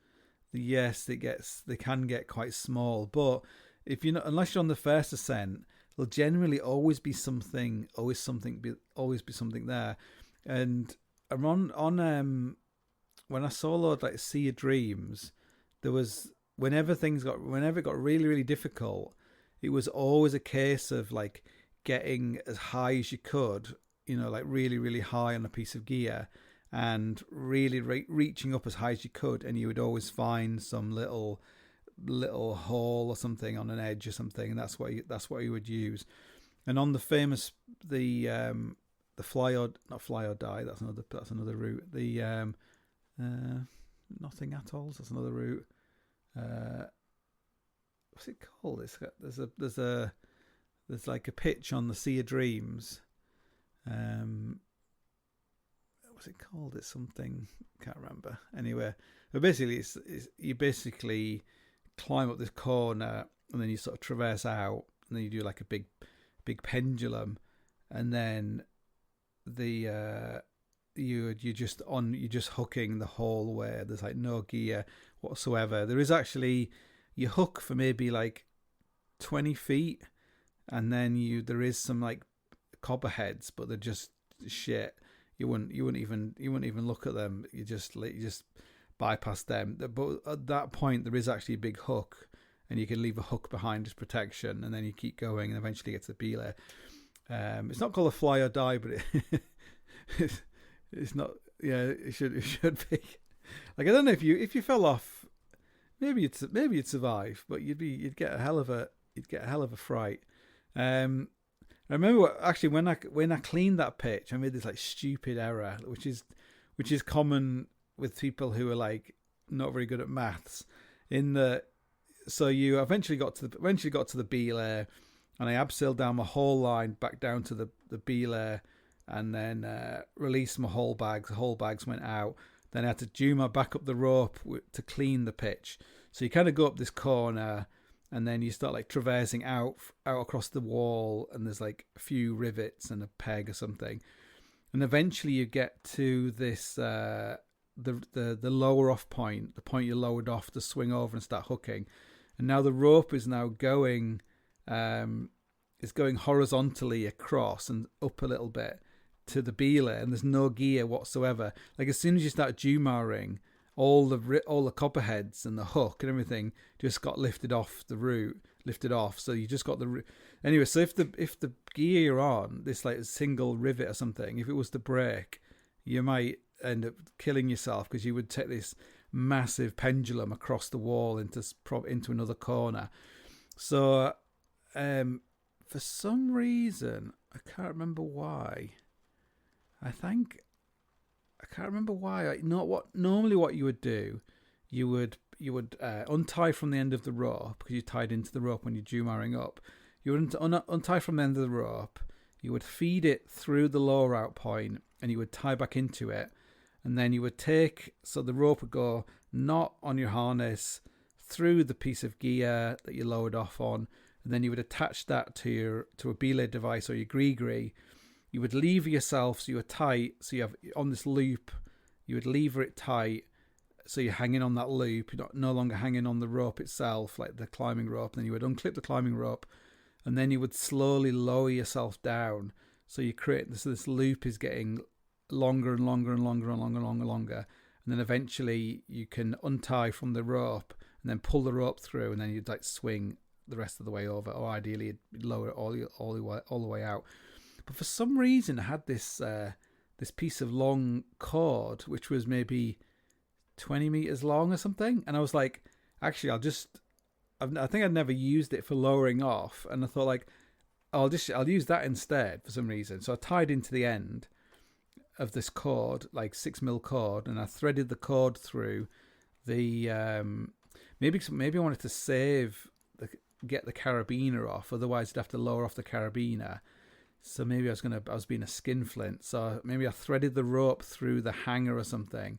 yes, they can get quite small. But unless you're on the first ascent, there'll generally always be something there. And on when I soloed like Sea of Dreams, there was whenever it got really really difficult, it was always a case of like getting as high as you could, like really really high on a piece of gear, and really reaching up as high as you could, and you would always find some little hole or something on an edge or something, and that's what you would use. And on the famous the not fly or die, that's another route. The Nothing Atolls, that's another route. What's it called? There's like a pitch on the Sea of Dreams. what's it called? It's something, can't remember. Anyway, but basically, it's you basically climb up this corner and then you sort of traverse out, and then you do like a big pendulum, and then you're just hooking the whole way. There's like no gear whatsoever. There is actually, you hook for maybe like 20 feet, and then there is some like copperheads, but they're just shit. You wouldn't even look at them. You just bypass them. But at that point, there is actually a big hook, and you can leave a hook behind as protection, and then you keep going, and eventually get to the belay. It's not called a fly or die, but it's not. Yeah, it should be. Like, I don't know if you fell off, maybe you'd survive, but you'd get a hell of a fright. I remember actually when I cleaned that pitch, I made this like stupid error, which is common with people who are like not very good at maths. So you eventually got to the belay, and I abseiled down my whole line back down to the belay, and then released my whole bags. The whole bags went out. Then I had to Juma back up the rope to clean the pitch. So you kind of go up this corner, and then you start like traversing out across the wall, and there's like a few rivets and a peg or something, and eventually you get to this the lower off point, the point you lowered off to swing over and start hooking, and now the rope is now going it's going horizontally across and up a little bit to the belay, and there's no gear whatsoever. Like, as soon as you start Jumaring, all the copperheads and the hook and everything just got lifted off. So you just got anyway. So if the gear you're on, this like a single rivet or something, if it was to break, you might end up killing yourself, because you would take this massive pendulum across the wall into another corner. So for some reason, I can't remember why. I can't remember why. Normally what you would do, you would untie from the end of the rope, because you tied into the rope when you're Jumaring up. You would untie from the end of the rope. You would feed it through the lower out point, and you would tie back into it, and then you would so the rope would go not on your harness, through the piece of gear that you lowered off on, and then you would attach that to a belay device or your gree. You would lever yourself so you were tight. So you have on this loop, you would lever it tight, so you're hanging on that loop. You're no longer hanging on the rope itself, like the climbing rope. And then you would unclip the climbing rope, and then you would slowly lower yourself down. So you create this loop is getting longer and longer and longer and longer and longer and longer. And then eventually you can untie from the rope and then pull the rope through, and then you'd like swing the rest of the way over, or ideally you'd lower it all the way out. But for some reason, I had this piece of long cord, which was maybe 20 meters long or something, and I was like, actually, I think I'd never used it for lowering off, and I thought like, I'll use that instead for some reason. So I tied into the end of this cord, like 6mm cord, and I threaded the cord through the maybe I wanted to get the carabiner off, otherwise I'd have to lower off the carabiner. So maybe I was being a skinflint. So maybe I threaded the rope through the hanger or something,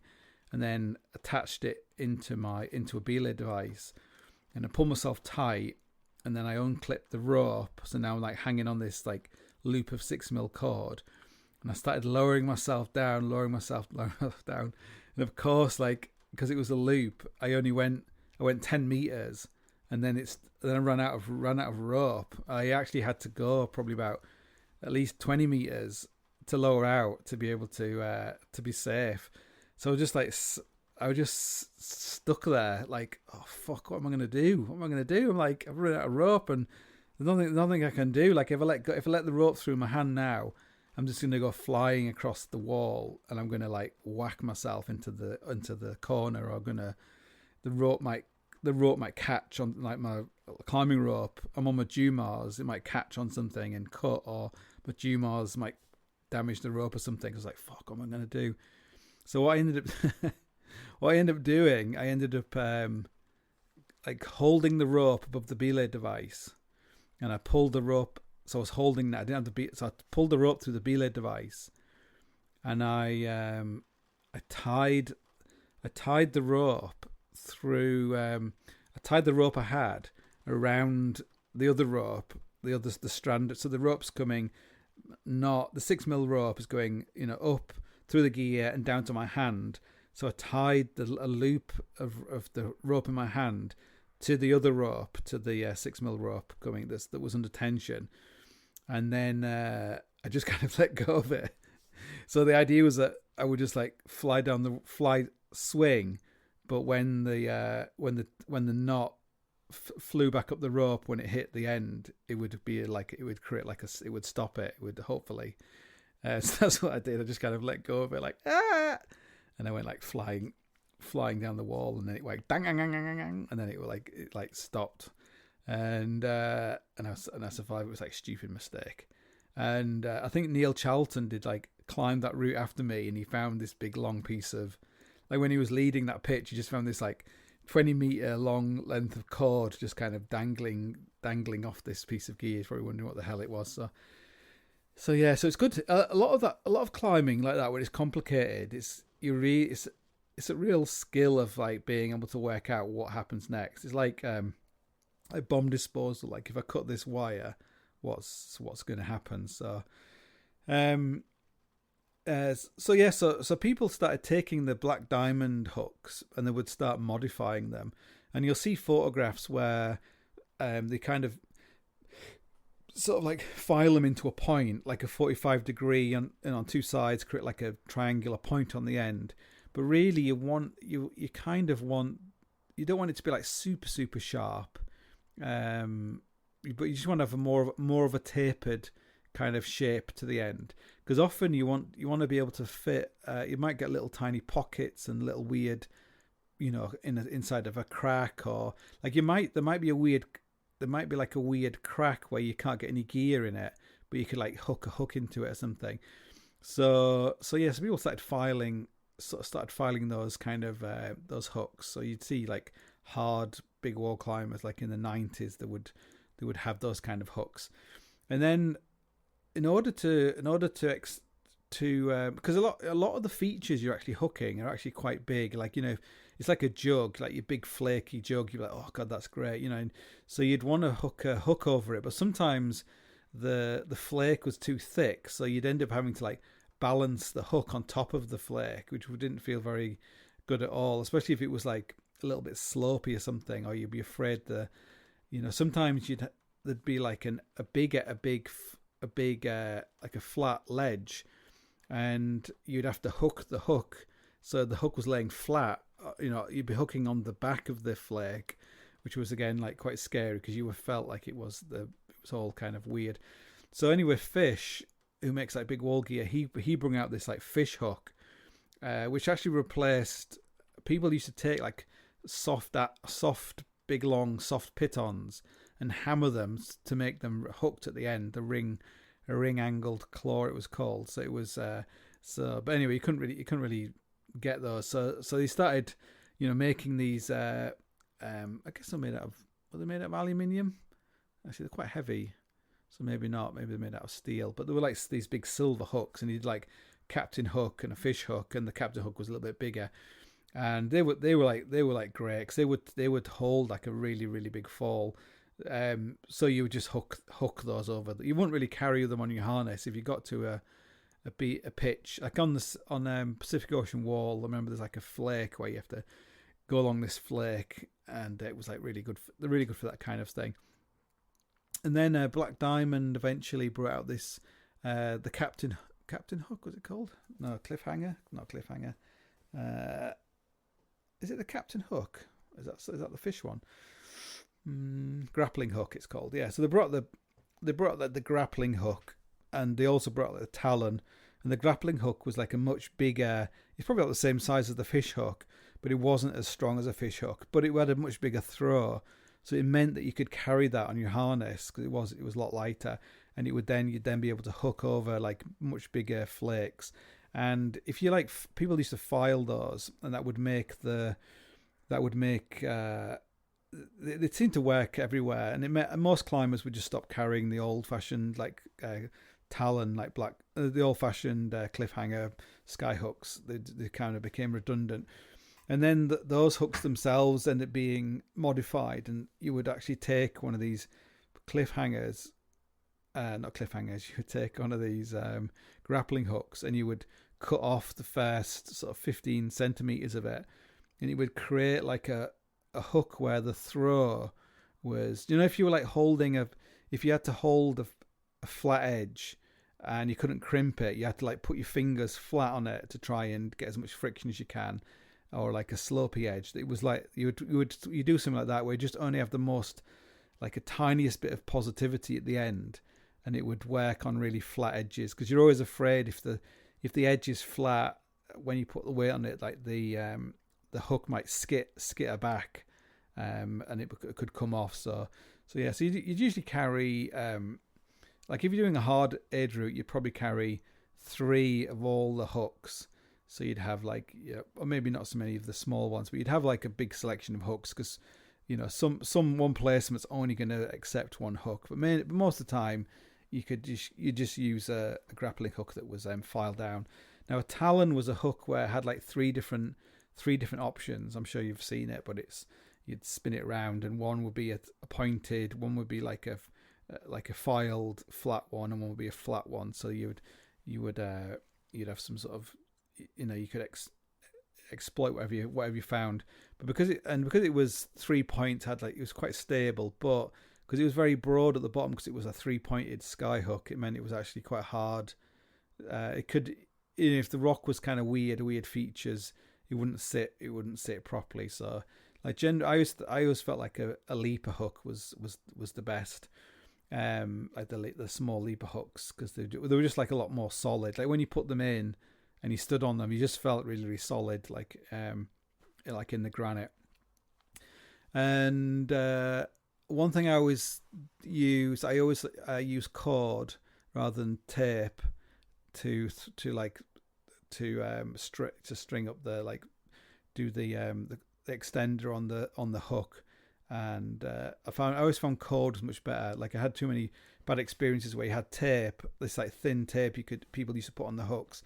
and then attached it into a belay device, and I pulled myself tight, and then I unclipped the rope. So now I'm like hanging on this like loop of 6mm cord, and I started lowering myself down, and of course, like, because it was a loop, I went 10 meters, and then I ran out of rope. I actually had to go probably about at least 20 meters to lower out to be able to be safe. So I was just stuck there, like, oh fuck, what am I gonna do? I'm like, I've run out of rope, and there's nothing I can do. Like, if I let the rope through my hand now, I'm just gonna go flying across the wall, and I'm gonna like whack myself into the corner, or the rope might catch on, like my climbing rope. I'm on my Jumars, it might catch on something and cut, or my Jumars might damage the rope or something. I was like, fuck, what am I gonna do? So what I ended up doing, I ended up like holding the rope above the belay device, and I pulled the rope. So I was holding that. I didn't have to so I pulled the rope through the belay device, and I tied the rope through. I tied the rope I had around the other rope, the strand. So the rope's coming, not the 6mm rope is going, up through the gear and down to my hand. So I tied a loop of the rope in my hand to the other rope, to the 6mm rope coming that was under tension, and then I just kind of let go of it. So the idea was that I would just like swing, but when the knot flew back up the rope, when it hit the end, it would be like it would create like it would stop it. It would hopefully. So that's what I did. I just kind of let go of it, like and I went like flying down the wall, and then it went dang, dang, dang, dang, dang, and then it stopped, and I survived. It was like a stupid mistake, and I think Neil Charlton did like climb that route after me, and he found this big long piece of, like when he was leading that pitch, he just found this like 20-meter long length of cord just kind of dangling off this piece of gear. He's probably wondering what the hell it was. So yeah, so it's good. A lot of climbing like that when it's complicated, it's a real skill of like being able to work out what happens next. It's like bomb disposal. Like if I cut this wire, what's going to happen? So so people started taking the black diamond hooks and they would start modifying them, and you'll see photographs where they kind of sort of like file them into a point, like a 45 degree and on two sides, create like a triangular point on the end. But really you don't want it to be like super, super sharp. But you just want to have a more of a tapered kind of shape to the end, because often you want to be able to fit. You might get little tiny pockets and little weird, inside of a crack, or like there might be like a weird crack where you can't get any gear in it, but you could like hook a hook into it or something. So people started filing those kind of those hooks. So you'd see like hard big wall climbers like in the 90s they would have those kind of hooks. And then in order to because a lot of the features you're actually hooking are actually quite big, like it's like a jug, like your big flaky jug, you're like, oh god, that's great, and so you'd want to hook a hook over it, but sometimes the flake was too thick, so you'd end up having to like balance the hook on top of the flake, which didn't feel very good at all, especially if it was like a little bit slopey or something, or you'd be afraid sometimes there'd be like a big like a flat ledge, and you'd have to hook the hook, so the hook was laying flat. You'd be hooking on the back of the flake, which was again like quite scary because you felt like it was all kind of weird. So anyway, Fish, who makes like big wall gear, he brought out this like Fish Hook, which actually replaced. People used to take like soft big long soft pitons and hammer them to make them hooked at the end. A ring angled claw, it was called. So it was but anyway, you couldn't really get those. So they started, making these. I guess they're made out of aluminium. Actually, they're quite heavy, so maybe not. Maybe they're made out of steel. But they were like these big silver hooks, and you'd like Captain Hook and a Fish Hook, and the Captain Hook was a little bit bigger. And they were like great because they would hold like a really, really big fall. So you would just hook those over. You wouldn't really carry them on your harness if you got to a pitch like on Pacific Ocean Wall. I remember there's like a flake where you have to go along this flake, and it was like really good for that kind of thing. And then Black Diamond eventually brought out this the Captain Hook, was it called? No, Cliffhanger, not Cliffhanger. Is it the Captain Hook? Is that the fish one? Grappling Hook, it's called. Yeah. So they brought the Grappling Hook, and they also brought the Talon. And the Grappling Hook was like a much bigger. It's probably about the same size as the Fish Hook, but it wasn't as strong as a Fish Hook. But it had a much bigger throw, so it meant that you could carry that on your harness because it was a lot lighter, and you'd then be able to hook over like much bigger flakes. And if you like, people used to file those, and that would make it seemed to work everywhere. And most climbers would just stop carrying the old-fashioned like Talon, like the old-fashioned cliffhanger sky hooks. They kind of became redundant. And then those hooks themselves ended up being modified, and you would actually take one of these cliffhangers, not cliffhangers, you would take one of these grappling hooks, and you would cut off the first sort of 15 centimeters of it, and it would create like a hook where the throw was, if you were like if you had to hold a flat edge and you couldn't crimp it, you had to like put your fingers flat on it to try and get as much friction as you can, or like a slopey edge. It was like you do something like that where you just only have the most, like a tiniest bit of positivity at the end, and it would work on really flat edges, because you're always afraid if the edge is flat, when you put the weight on it, like the hook might skitter back, and it could come off. So you'd usually carry, like if you're doing a hard edge route, you'd probably carry 3 of all the hooks. So you'd have like, or maybe not so many of the small ones, but you'd have like a big selection of hooks, because some one placement's only going to accept one hook, but most of the time you just use a grappling hook that was filed down. Now a Talon was a hook where it had like three different options. I'm sure you've seen it, but you'd spin it around, and one would be a pointed, one would be like a filed flat one, and one would be a flat one. So you'd have some sort of, you could exploit whatever you found. But because it was 3 points, it was quite stable, but because it was very broad at the bottom, because it was a 3-pointed sky hook, it meant it was actually quite hard. It could, if the rock was kind of weird features, it wouldn't sit properly. So like I always felt like a leaper hook was the best. Like the small leaper hooks, because they were just like a lot more solid. Like when you put them in and you stood on them, you just felt really, really solid, like in the granite. And one thing I always use cord rather than tape to string up the extender on the hook. And I always found cord was much better. Like I had too many bad experiences where you had tape, this like thin tape people used to put on the hooks,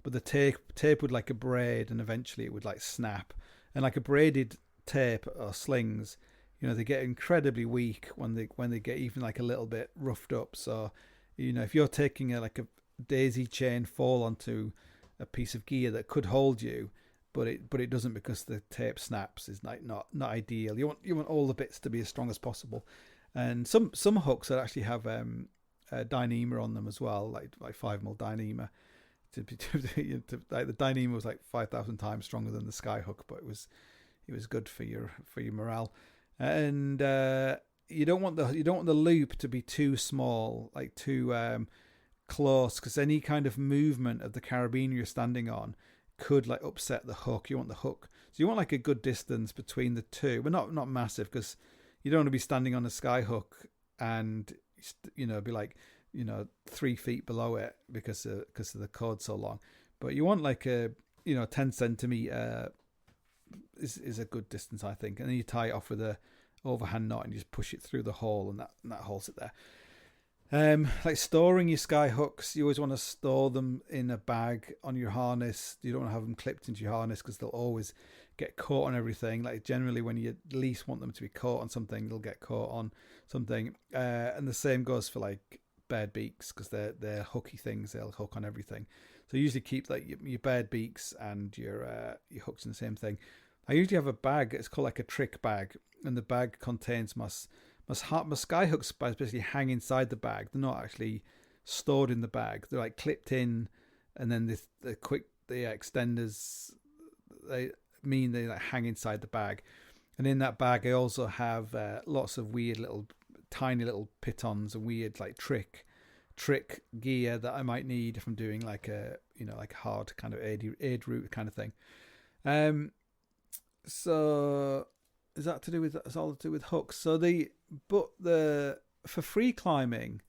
but the tape would like a braid, and eventually it would like snap. And like a braided tape or slings, they get incredibly weak when they get even like a little bit roughed up. So if you're taking a daisy chain fall onto a piece of gear that could hold you, but it doesn't because the tape snaps, is like not ideal. You want all the bits to be as strong as possible. And some hooks that actually have a Dyneema on them as well, like 5mm Dyneema. Like the Dyneema was like 5,000 times stronger than the skyhook, but it was good for your morale. And you don't want the loop to be too small, like too close, because any kind of movement of the carabiner you're standing on could like upset the hook. You want the hook, so you want like a good distance between the two, but not massive, because you don't want to be standing on a skyhook and be like 3 feet below it because of the cord so long. But you want like a 10 centimeter is a good distance, I think. And then you tie it off with a overhand knot and you just push it through the hole, and that holds it there. Like storing your sky hooks, you always want to store them in a bag on your harness. You don't want to have them clipped into your harness, because they'll always get caught on everything. Like generally when you least want them to be caught on something, they'll get caught on something. And the same goes for like bird beaks, because they're hooky things. They'll hook on everything. So you usually keep like your bird beaks and your hooks in the same thing. I usually have a bag. It's called like a trick bag, and the bag contains my sky hooks basically hang inside the bag. They're not actually stored in the bag. They're like clipped in, and then the extenders, they like hang inside the bag. And in that bag, I also have lots of weird tiny little pitons and weird like trick gear that I might need if I'm doing like a like hard kind of aid route kind of thing. So is that to do with, it's all to do with hooks? So for free climbing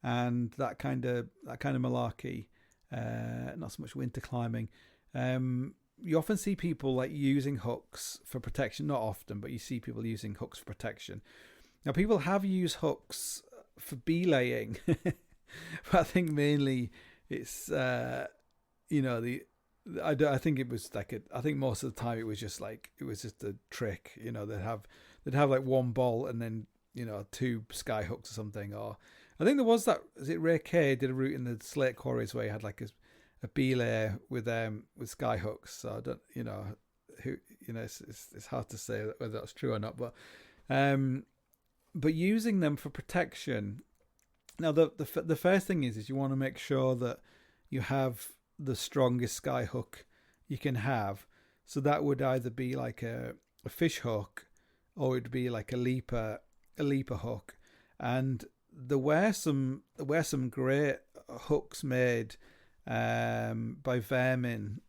and that kind of malarkey, not so much winter climbing, you often see people like using hooks for protection. Not often, but you see people using hooks for protection. Now people have used hooks for belaying But I think mainly it's I think it was like I think most of the time it was just a trick. They'd have like one ball and then two sky hooks or something. Or I think there was that. Is it Ray Kay did a route in the Slate Quarries where he had like a belay with sky hooks. So I don't who it's hard to say whether that's true or not. But using them for protection. Now the first thing is you want to make sure that you have the strongest sky hook you can have. So that would either be like a fish hook, or it'd be like a leaper hook. And there were some great hooks made by Vermin,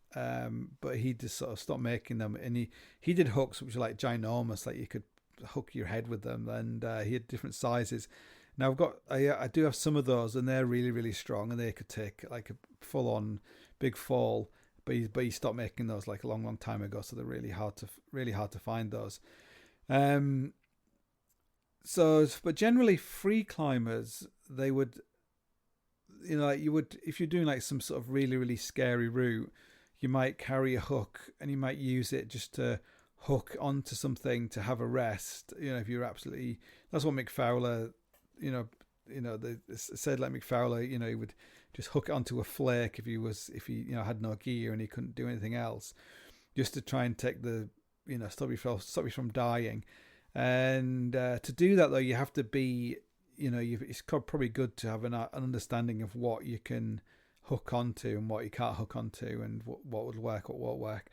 but he just sort of stopped making them. And he did hooks which are like ginormous, like you could hook your head with them, and he had different sizes. Now I do have some of those, and they're really, really strong, and they could take like a full on big fall. But he stopped making those like a long, long time ago, so they're really hard to find those. But generally, free climbers, they would, if you're doing like some sort of really, really scary route, you might carry a hook and you might use it just to hook onto something to have a rest. If you're absolutely, that's what Mick Fowler. They said like Mick Fowler, he would just hook it onto a flake if he had no gear and he couldn't do anything else, just to try and take the stop you from dying. And to do that though, you have to be it's probably good to have an understanding of what you can hook onto and what you can't hook onto, and what would work, what won't work.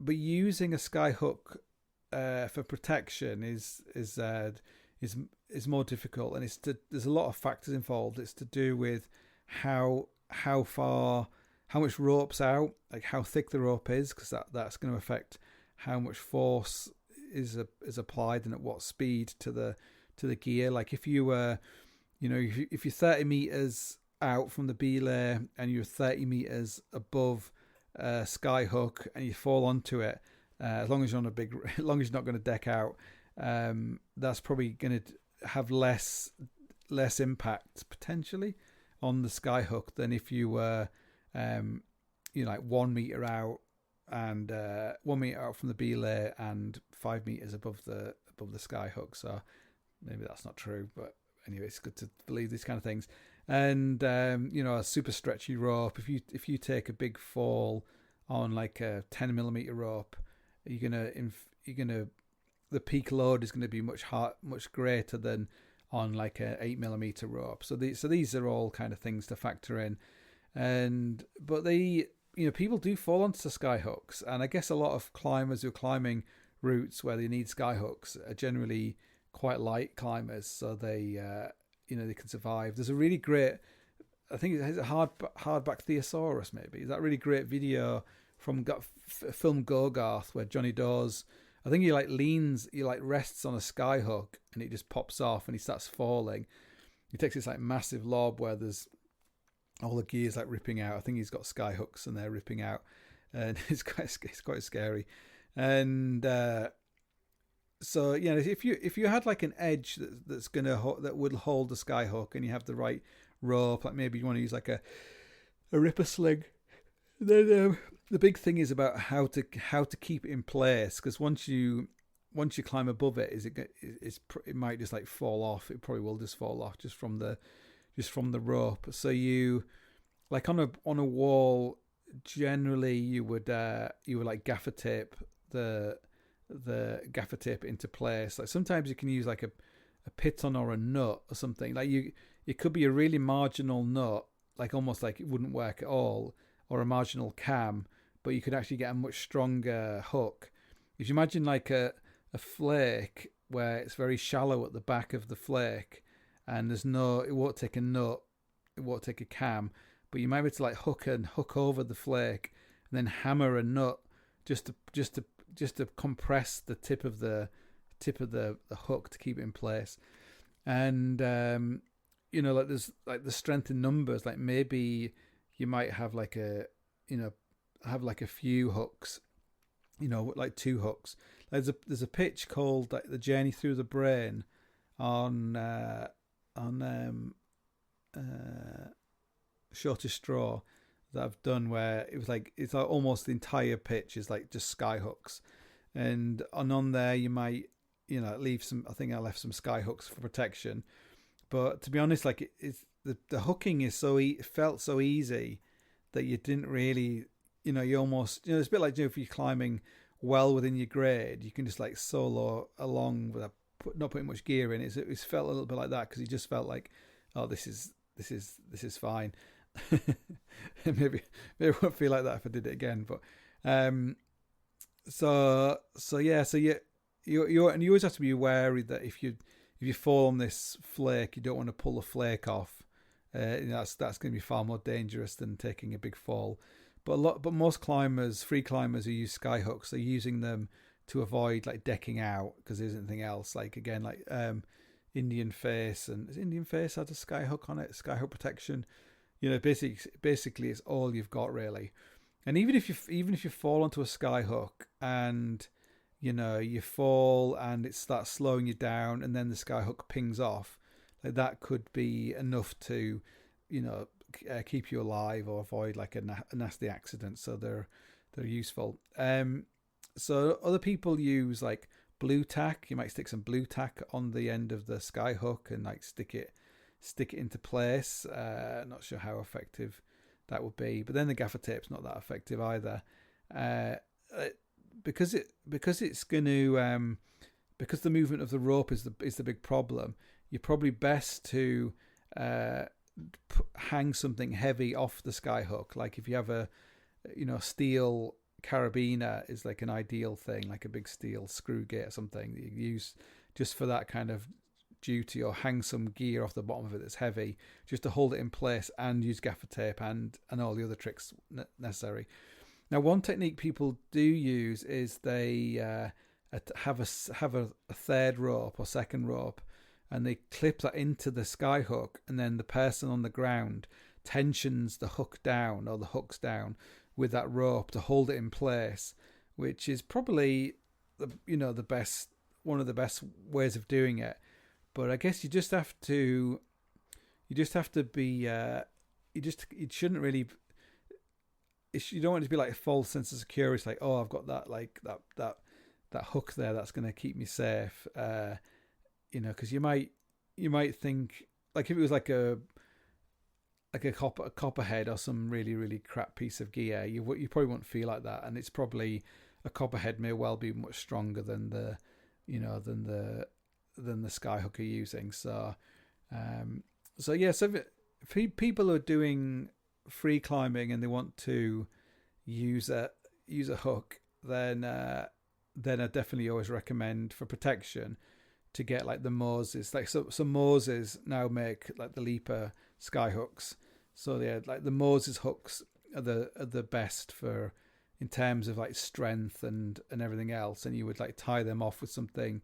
But using a sky hook for protection is more difficult, and there's a lot of factors involved. It's to do with how much rope's out, like how thick the rope is, because that's going to affect how much force is applied and at what speed to the gear. Like if you were, if you're 30 meters out from the belay and you're 30 meters above a sky hook and you fall onto it, as long as you're as long as you're not going to deck out, that's probably going to have less impact potentially on the sky hook than if you were, like 1 meter out and 1 meter out from the belay and 5 meters above the sky hook. So maybe that's not true, but anyway, it's good to believe these kind of things. And a super stretchy rope. If you take a big fall on like a 10mm rope, you're gonna the peak load is going to be much greater than on like a 8mm rope. So these are all kind of things to factor in. But people do fall onto sky hooks, and I guess a lot of climbers who are climbing routes where they need sky hooks are generally quite light climbers, so they can survive. There's a really great, I think it's a hardback Theosaurus maybe. Is that really great video from film Gogarth where Johnny Dawes, I think he rests on a sky hook and it just pops off and he starts falling. He takes this like massive lob where there's all the gears like ripping out. I think he's got sky hooks and they're ripping out, and it's quite scary. And so if you had like an edge that would hold the sky hook, and you have the right rope, like maybe you want to use like a ripper sling, then the big thing is about how to keep it in place, because once you climb above it, it might just like fall off. It probably will just fall off just from the rope. So you, like on a wall, generally you would like gaffer tape the gaffer tape into place. Like sometimes you can use like a piton or a nut or something. Like it could be a really marginal nut, like almost like it wouldn't work at all, or a marginal cam, but you could actually get a much stronger hook. If you imagine like a flake where it's very shallow at the back of the flake, and it won't take a nut, it won't take a cam, but you might be able to like hook over the flake and then hammer a nut just to compress the tip of the hook to keep it in place. And like there's like the strength in numbers. Like maybe you might have like a few hooks, like 2 hooks. There's a pitch called like the Journey Through the Brain on Shortest Straw that I've done, where it was like it's like almost the entire pitch is like just sky hooks, and on there you might leave some. I think I left some sky hooks for protection, but to be honest, like it's the hooking is it felt so easy that you didn't really you almost it's a bit like if you're climbing well within your grade, you can just like solo along without not putting much gear in. It felt a little bit like that because you just felt like, oh, this is fine. maybe it won't feel like that if I did it again. But so you always have to be wary that if you fall on this flake, you don't want to pull the flake off. That's going to be far more dangerous than taking a big fall. But most free climbers who use sky hooks, are using them to avoid like decking out because there's anything else. Like again, like Indian Face, and Indian Face had a sky hook on it, sky hook protection. Basically it's all you've got really. And even if you fall onto a sky hook and you fall and it starts slowing you down, and then the sky hook pings off, like that could be enough to keep you alive or avoid like a nasty accident. So they're useful. So other people use like blue tack. You might stick some blue tack on the end of the sky hook and like stick it into place. Not sure how effective that would be, but then the gaffer tape's not that effective either, because it's going to because the movement of the rope is the big problem. You're probably best to hang something heavy off the sky hook. Like if you have a steel carabiner is like an ideal thing, like a big steel screw gate or something that you use just for that kind of duty, or hang some gear off the bottom of it that's heavy just to hold it in place, and use gaffer tape and all the other tricks necessary. Now, one technique people do use is they have a third rope or second rope, and they clip that into the sky hook, and then the person on the ground tensions the hook down or the hooks down with that rope to hold it in place, which is probably the best, one of the best ways of doing it. But I guess you just have to be you shouldn't really, you don't want it to be like a false sense of security. It's like, oh, I've got that that hook there that's going to keep me safe. Because you might think, like if it was like a copperhead or some really, really crap piece of gear, you probably won't feel like that. And it's probably, a copperhead may well be much stronger than the sky hook you're using. So if people are doing free climbing and they want to use a hook, then I definitely always recommend, for protection, to get like the Moses. Like some Moses now make like the Leaper sky hooks. So yeah, like the Moses hooks are the best for, in terms of like strength and everything else. And you would like tie them off with something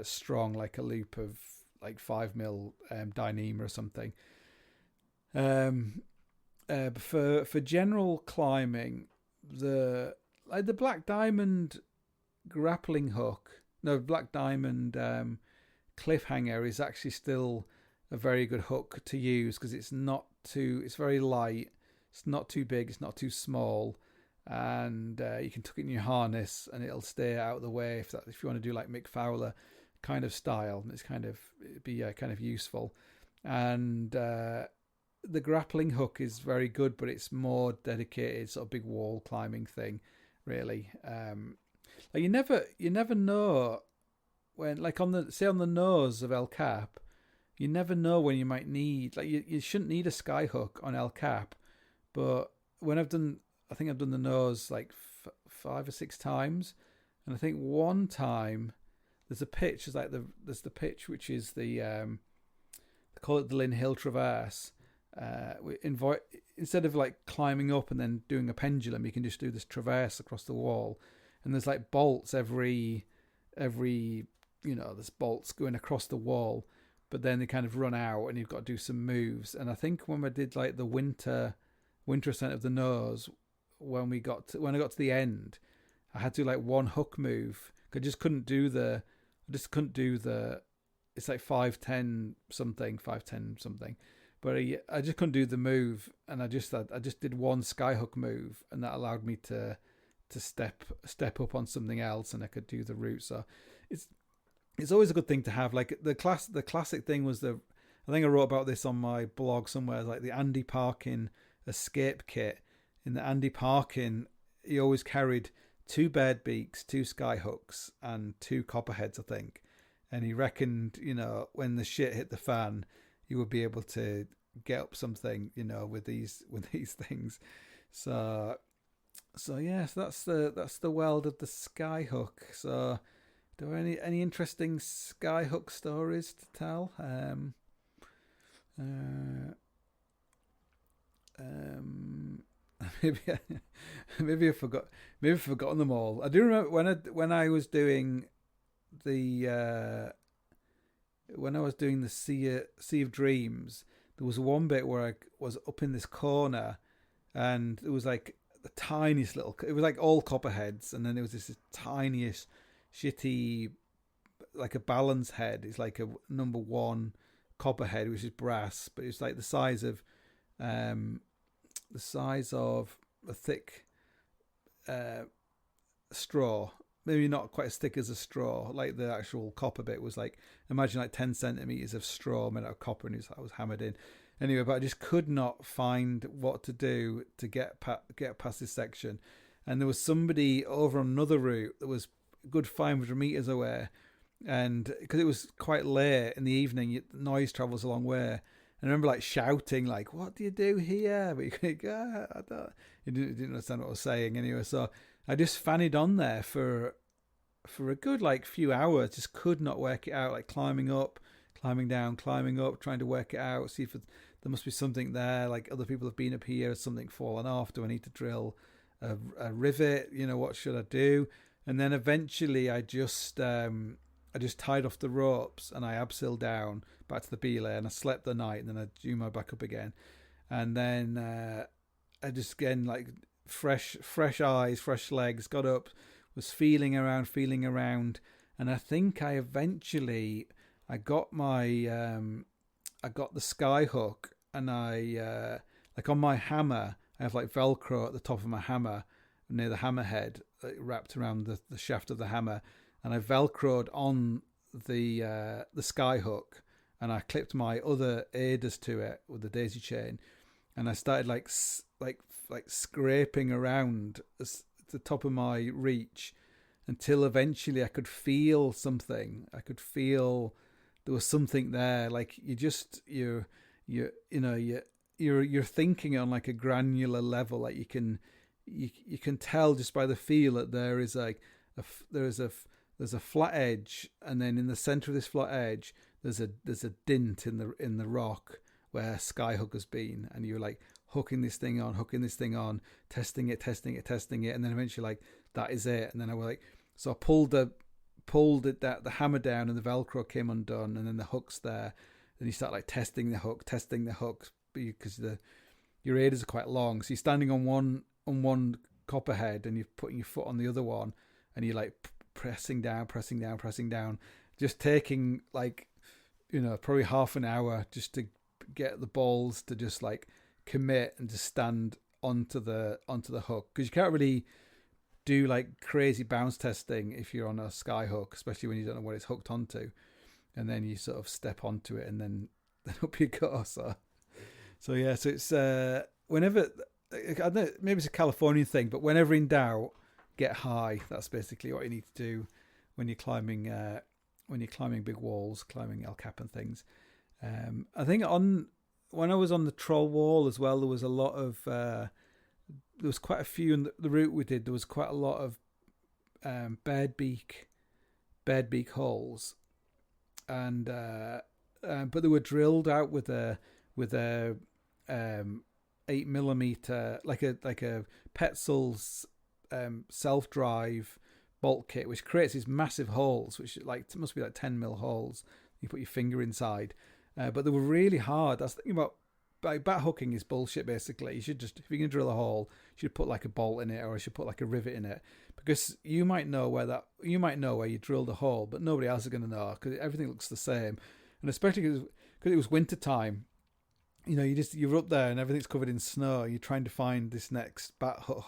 strong, like a loop of like 5mm Dyneema or something. For general climbing, the Black Diamond grappling hook, Black Diamond cliffhanger is actually still a very good hook to use, because it's very light, it's not too big, it's not too small, and you can tuck it in your harness and it'll stay out of the way if you want to do like Mick Fowler kind of style. It's kind of useful. And the grappling hook is very good, but it's more dedicated, sort of big wall climbing thing, really. Like you never know when, like on the nose of El Cap, you never know when you might need, like you shouldn't need a sky hook on El Cap, but when I think I've done the nose like 5 or 6 times, and I think one time there's a pitch, there's the pitch which is they call it the Lynn Hill Traverse. Instead of like climbing up and then doing a pendulum, you can just do this traverse across the wall, and there's like bolts every there's bolts going across the wall, but then they kind of run out and you've got to do some moves. And I think when I did like the winter ascent of the nose, when I got to the end, I had to do like one hook move. I just couldn't do the it's like 5'10" something, 5'10" something. But I just couldn't do the move, and I just did one skyhook move, and that allowed me to step up on something else, and I could do the route. So it's always a good thing to have. Like the classic thing was I think I wrote about this on my blog somewhere, like the Andy Parkin escape kit. In the Andy Parkin, he always carried 2 bird beaks, 2 skyhooks, and 2 copperheads, I think. And he reckoned, when the shit hit the fan, he would be able to get up something, with these things. So yes, that's the world of the skyhook. So, do we have any interesting skyhook stories to tell? Maybe I forgot. Maybe I've forgotten them all. I do remember when I was doing the Sea of Dreams. There was one bit where I was up in this corner, and it was like the tiniest little. It was like all copperheads, and then there was this tiniest, shitty, like a balance head. It's like a number 1 copperhead, which is brass, but it's like the size of a thick straw. Maybe not quite as thick as a straw. Like the actual copper bit was like, imagine like 10 centimeters of straw made out of copper, and I was hammered in. Anyway, but I just could not find what to do to get past this section. And there was somebody over on another route that was a good 500 meters away. And because it was quite late in the evening, the noise travels a long way. And I remember like shouting, like, "What do you do here?" But you didn't understand what I was saying anyway. So I just fannied on there for a good like few hours. Just could not work it out. Like climbing up, climbing down, climbing up, trying to work it out. See if there must be something there. Like other people have been up here. Has something fallen off? Do I need to drill a rivet? What should I do? And then eventually I just tied off the ropes, and I abseiled down back to the belay, and I slept the night, and then I drew my back up again. And then I just, again, like fresh eyes, fresh legs, got up, was feeling around, and I think I eventually, I got the skyhook, and I, like on my hammer, I have like Velcro at the top of my hammer, near the hammerhead, like, wrapped around the shaft of the hammer. And I velcroed on the skyhook, and I clipped my other aiders to it with the daisy chain, and I started like scraping around the top of my reach until eventually I could feel something. I could feel there was something there. Like you're thinking on like a granular level. Like you can tell just by the feel that there is like there's a flat edge, and then in the center of this flat edge, there's a dint in the rock where skyhook has been, and you're like hooking this thing on, testing it, and then eventually like that is it. And then I was like, so I pulled the hammer down, and the Velcro came undone, and then the hook's there. Then you start like testing the hook because your aiders are quite long, so you're standing on one copperhead, and you're putting your foot on the other one, and you're like pressing down, just taking like, probably half an hour just to get the balls to just like commit and just stand onto the hook, because you can't really do like crazy bounce testing if you're on a sky hook, especially when you don't know what it's hooked onto, and then you sort of step onto it, and then up you go. So yeah, so it's whenever, I don't know, maybe it's a Californian thing, but whenever in doubt, get high. That's basically what you need to do when you're climbing big walls, climbing El Cap and things. I think when I was on the troll wall as well, there was a lot of there was quite a few in the route we did. There was quite a lot of bird beak holes, and but they were drilled out with a 8mm like a Petzl's self-drive bolt kit, which creates these massive holes, which like must be like 10mm holes. You put your finger inside, but they were really hard. I was thinking about bat hooking is bullshit. Basically, you should just, if you're gonna drill a hole, you should put like a bolt in it, or you should put like a rivet in it, because you might know where you drilled a hole, but nobody else is gonna know because everything looks the same, and especially because it was winter time. You know, you're up there and everything's covered in snow. You're trying to find this next bat hook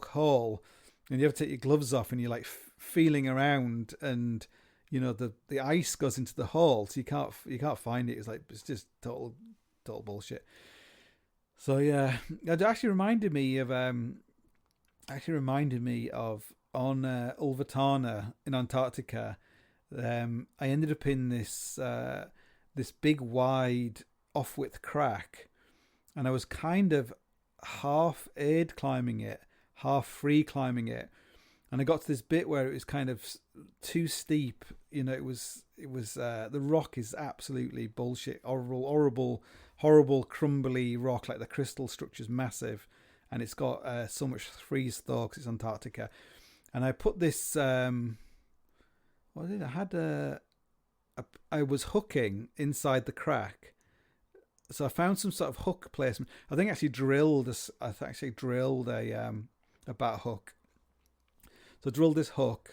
hole, and you have to take your gloves off, and you're like feeling around, and you know the ice goes into the hole, so you can't find it. It's just total bullshit. So yeah, it actually reminded me of on Ulvatana in Antarctica. I ended up in this big wide off-width crack, and I was kind of half aid climbing it, half free climbing it, and I got to this bit where it was kind of too steep. You know, it was the rock is absolutely bullshit, horrible, crumbly rock. Like the crystal structure's massive, and it's got so much freeze thaw because it's Antarctica. And I put this I was hooking inside the crack, so I found some sort of hook placement. I think I actually drilled a bat hook. So I drilled this hole,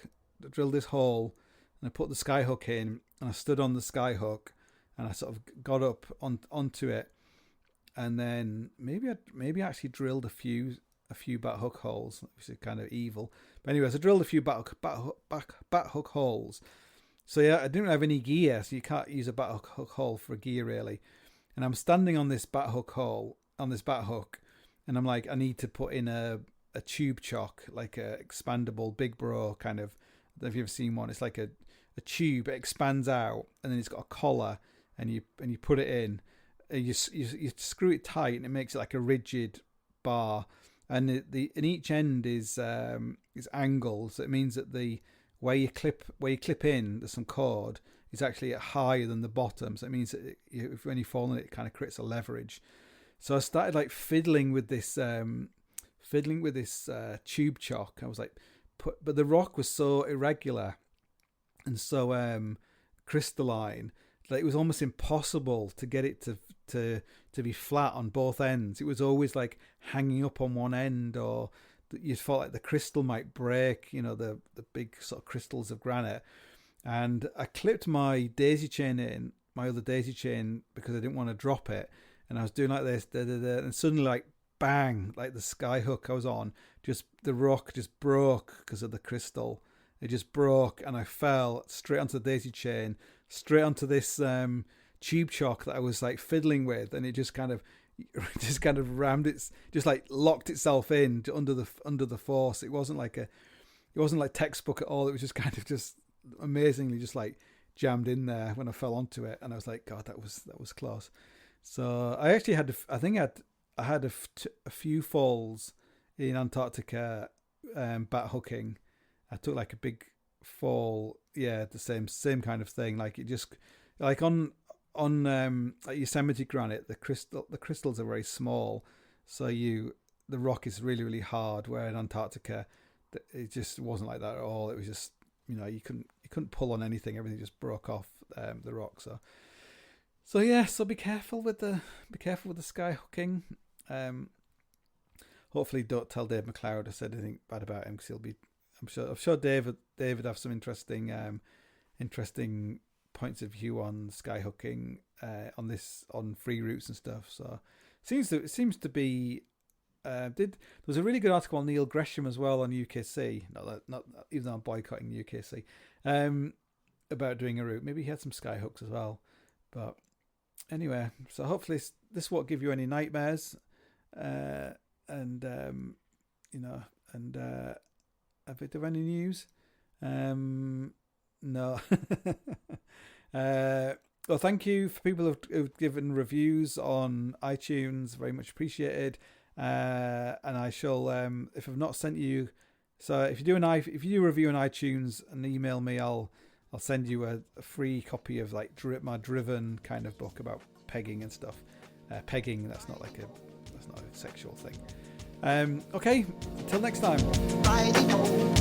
and I put the sky hook in, and I stood on the sky hook, and I sort of got up onto it, and then maybe I actually drilled a few bat hook holes, which is kind of evil. But anyways, I drilled a few bat hook holes. So yeah, I didn't have any gear, so you can't use a bat hook hole for gear really. And I'm standing on this bat hook hole, on this bat hook, and I'm like, I need to put in a tube chock, like a expandable Big Bro kind of. I don't know if you've ever seen one. It's like a tube, it expands out, and then it's got a collar, and you put it in, and you screw it tight, and it makes it like a rigid bar. And in each end is angled, so it means that the where you clip in, there's some cord, is actually higher than the bottom, so it means that when you fall on it, it kind of creates a leverage. So I started like fiddling with this tube chock. I was like, but the rock was so irregular and so crystalline that it was almost impossible to get it to be flat on both ends. It was always like hanging up on one end, or you felt like the crystal might break, you know, the big sort of crystals of granite. And I clipped my daisy chain in, my other daisy chain, because I didn't want to drop it. And I was doing like this, and suddenly, like, bang, like the sky hook I was on, the rock just broke because of the crystal. It just broke, and I fell straight onto the daisy chain, straight onto this tube chock that I was like fiddling with, and it just kind of rammed it, just like locked itself in under the force. It wasn't like textbook at all. It was just kind of just amazingly just like jammed in there when I fell onto it, and I was like, God, that was close. So I actually had a few falls in Antarctica bat hooking. I took like a big fall, the same kind of thing. Like it just like on like Yosemite granite, the crystals are very small, so the rock is really, really hard. Where in Antarctica, it just wasn't like that at all. It was just, you know, you couldn't pull on anything. Everything just broke off the rock. So yeah. So be careful with the sky hooking. Hopefully, don't tell Dave McLeod I said anything bad about him, because he'll be. I'm sure David have some interesting points of view on sky hooking on free routes and stuff. So it seems to be. There was a really good article on Neil Gresham as well on UKC. Not even though I'm boycotting UKC, about doing a route. Maybe he had some sky hooks as well. But anyway, so hopefully this won't give you any nightmares. A bit of any news? No. Well, thank you for people who've given reviews on iTunes. Very much appreciated. And I shall, if I've not sent you, so if you do a review on iTunes and email me, I'll send you a free copy of like my Driven kind of book about pegging and stuff. Pegging, that's not a sexual thing. Okay, until next time. Riding home.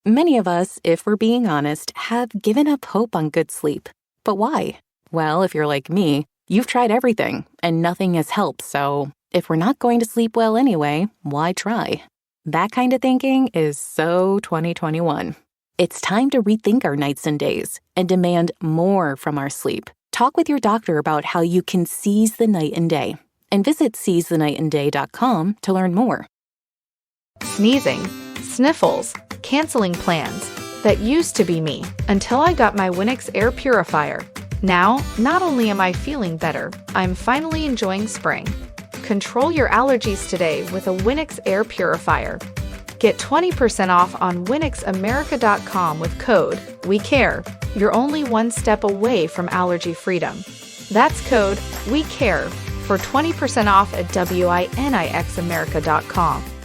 Many of us, if we're being honest, have given up hope on good sleep. But why? Well, if you're like me, you've tried everything and nothing has helped, so if we're not going to sleep well anyway, why try? That kind of thinking is so 2021. It's time to rethink our nights and days and demand more from our sleep. Talk with your doctor about how you can seize the night and day, and visit seizethenightandday.com to learn more. Sneezing, sniffles, canceling plans. That used to be me until I got my Winix air purifier. Now, not only am I feeling better, I'm finally enjoying spring. Control your allergies today with a Winix air purifier. Get 20% off on WinixAmerica.com with code WeCare. You're only one step away from allergy freedom. That's code WeCare for 20% off at WinixAmerica.com.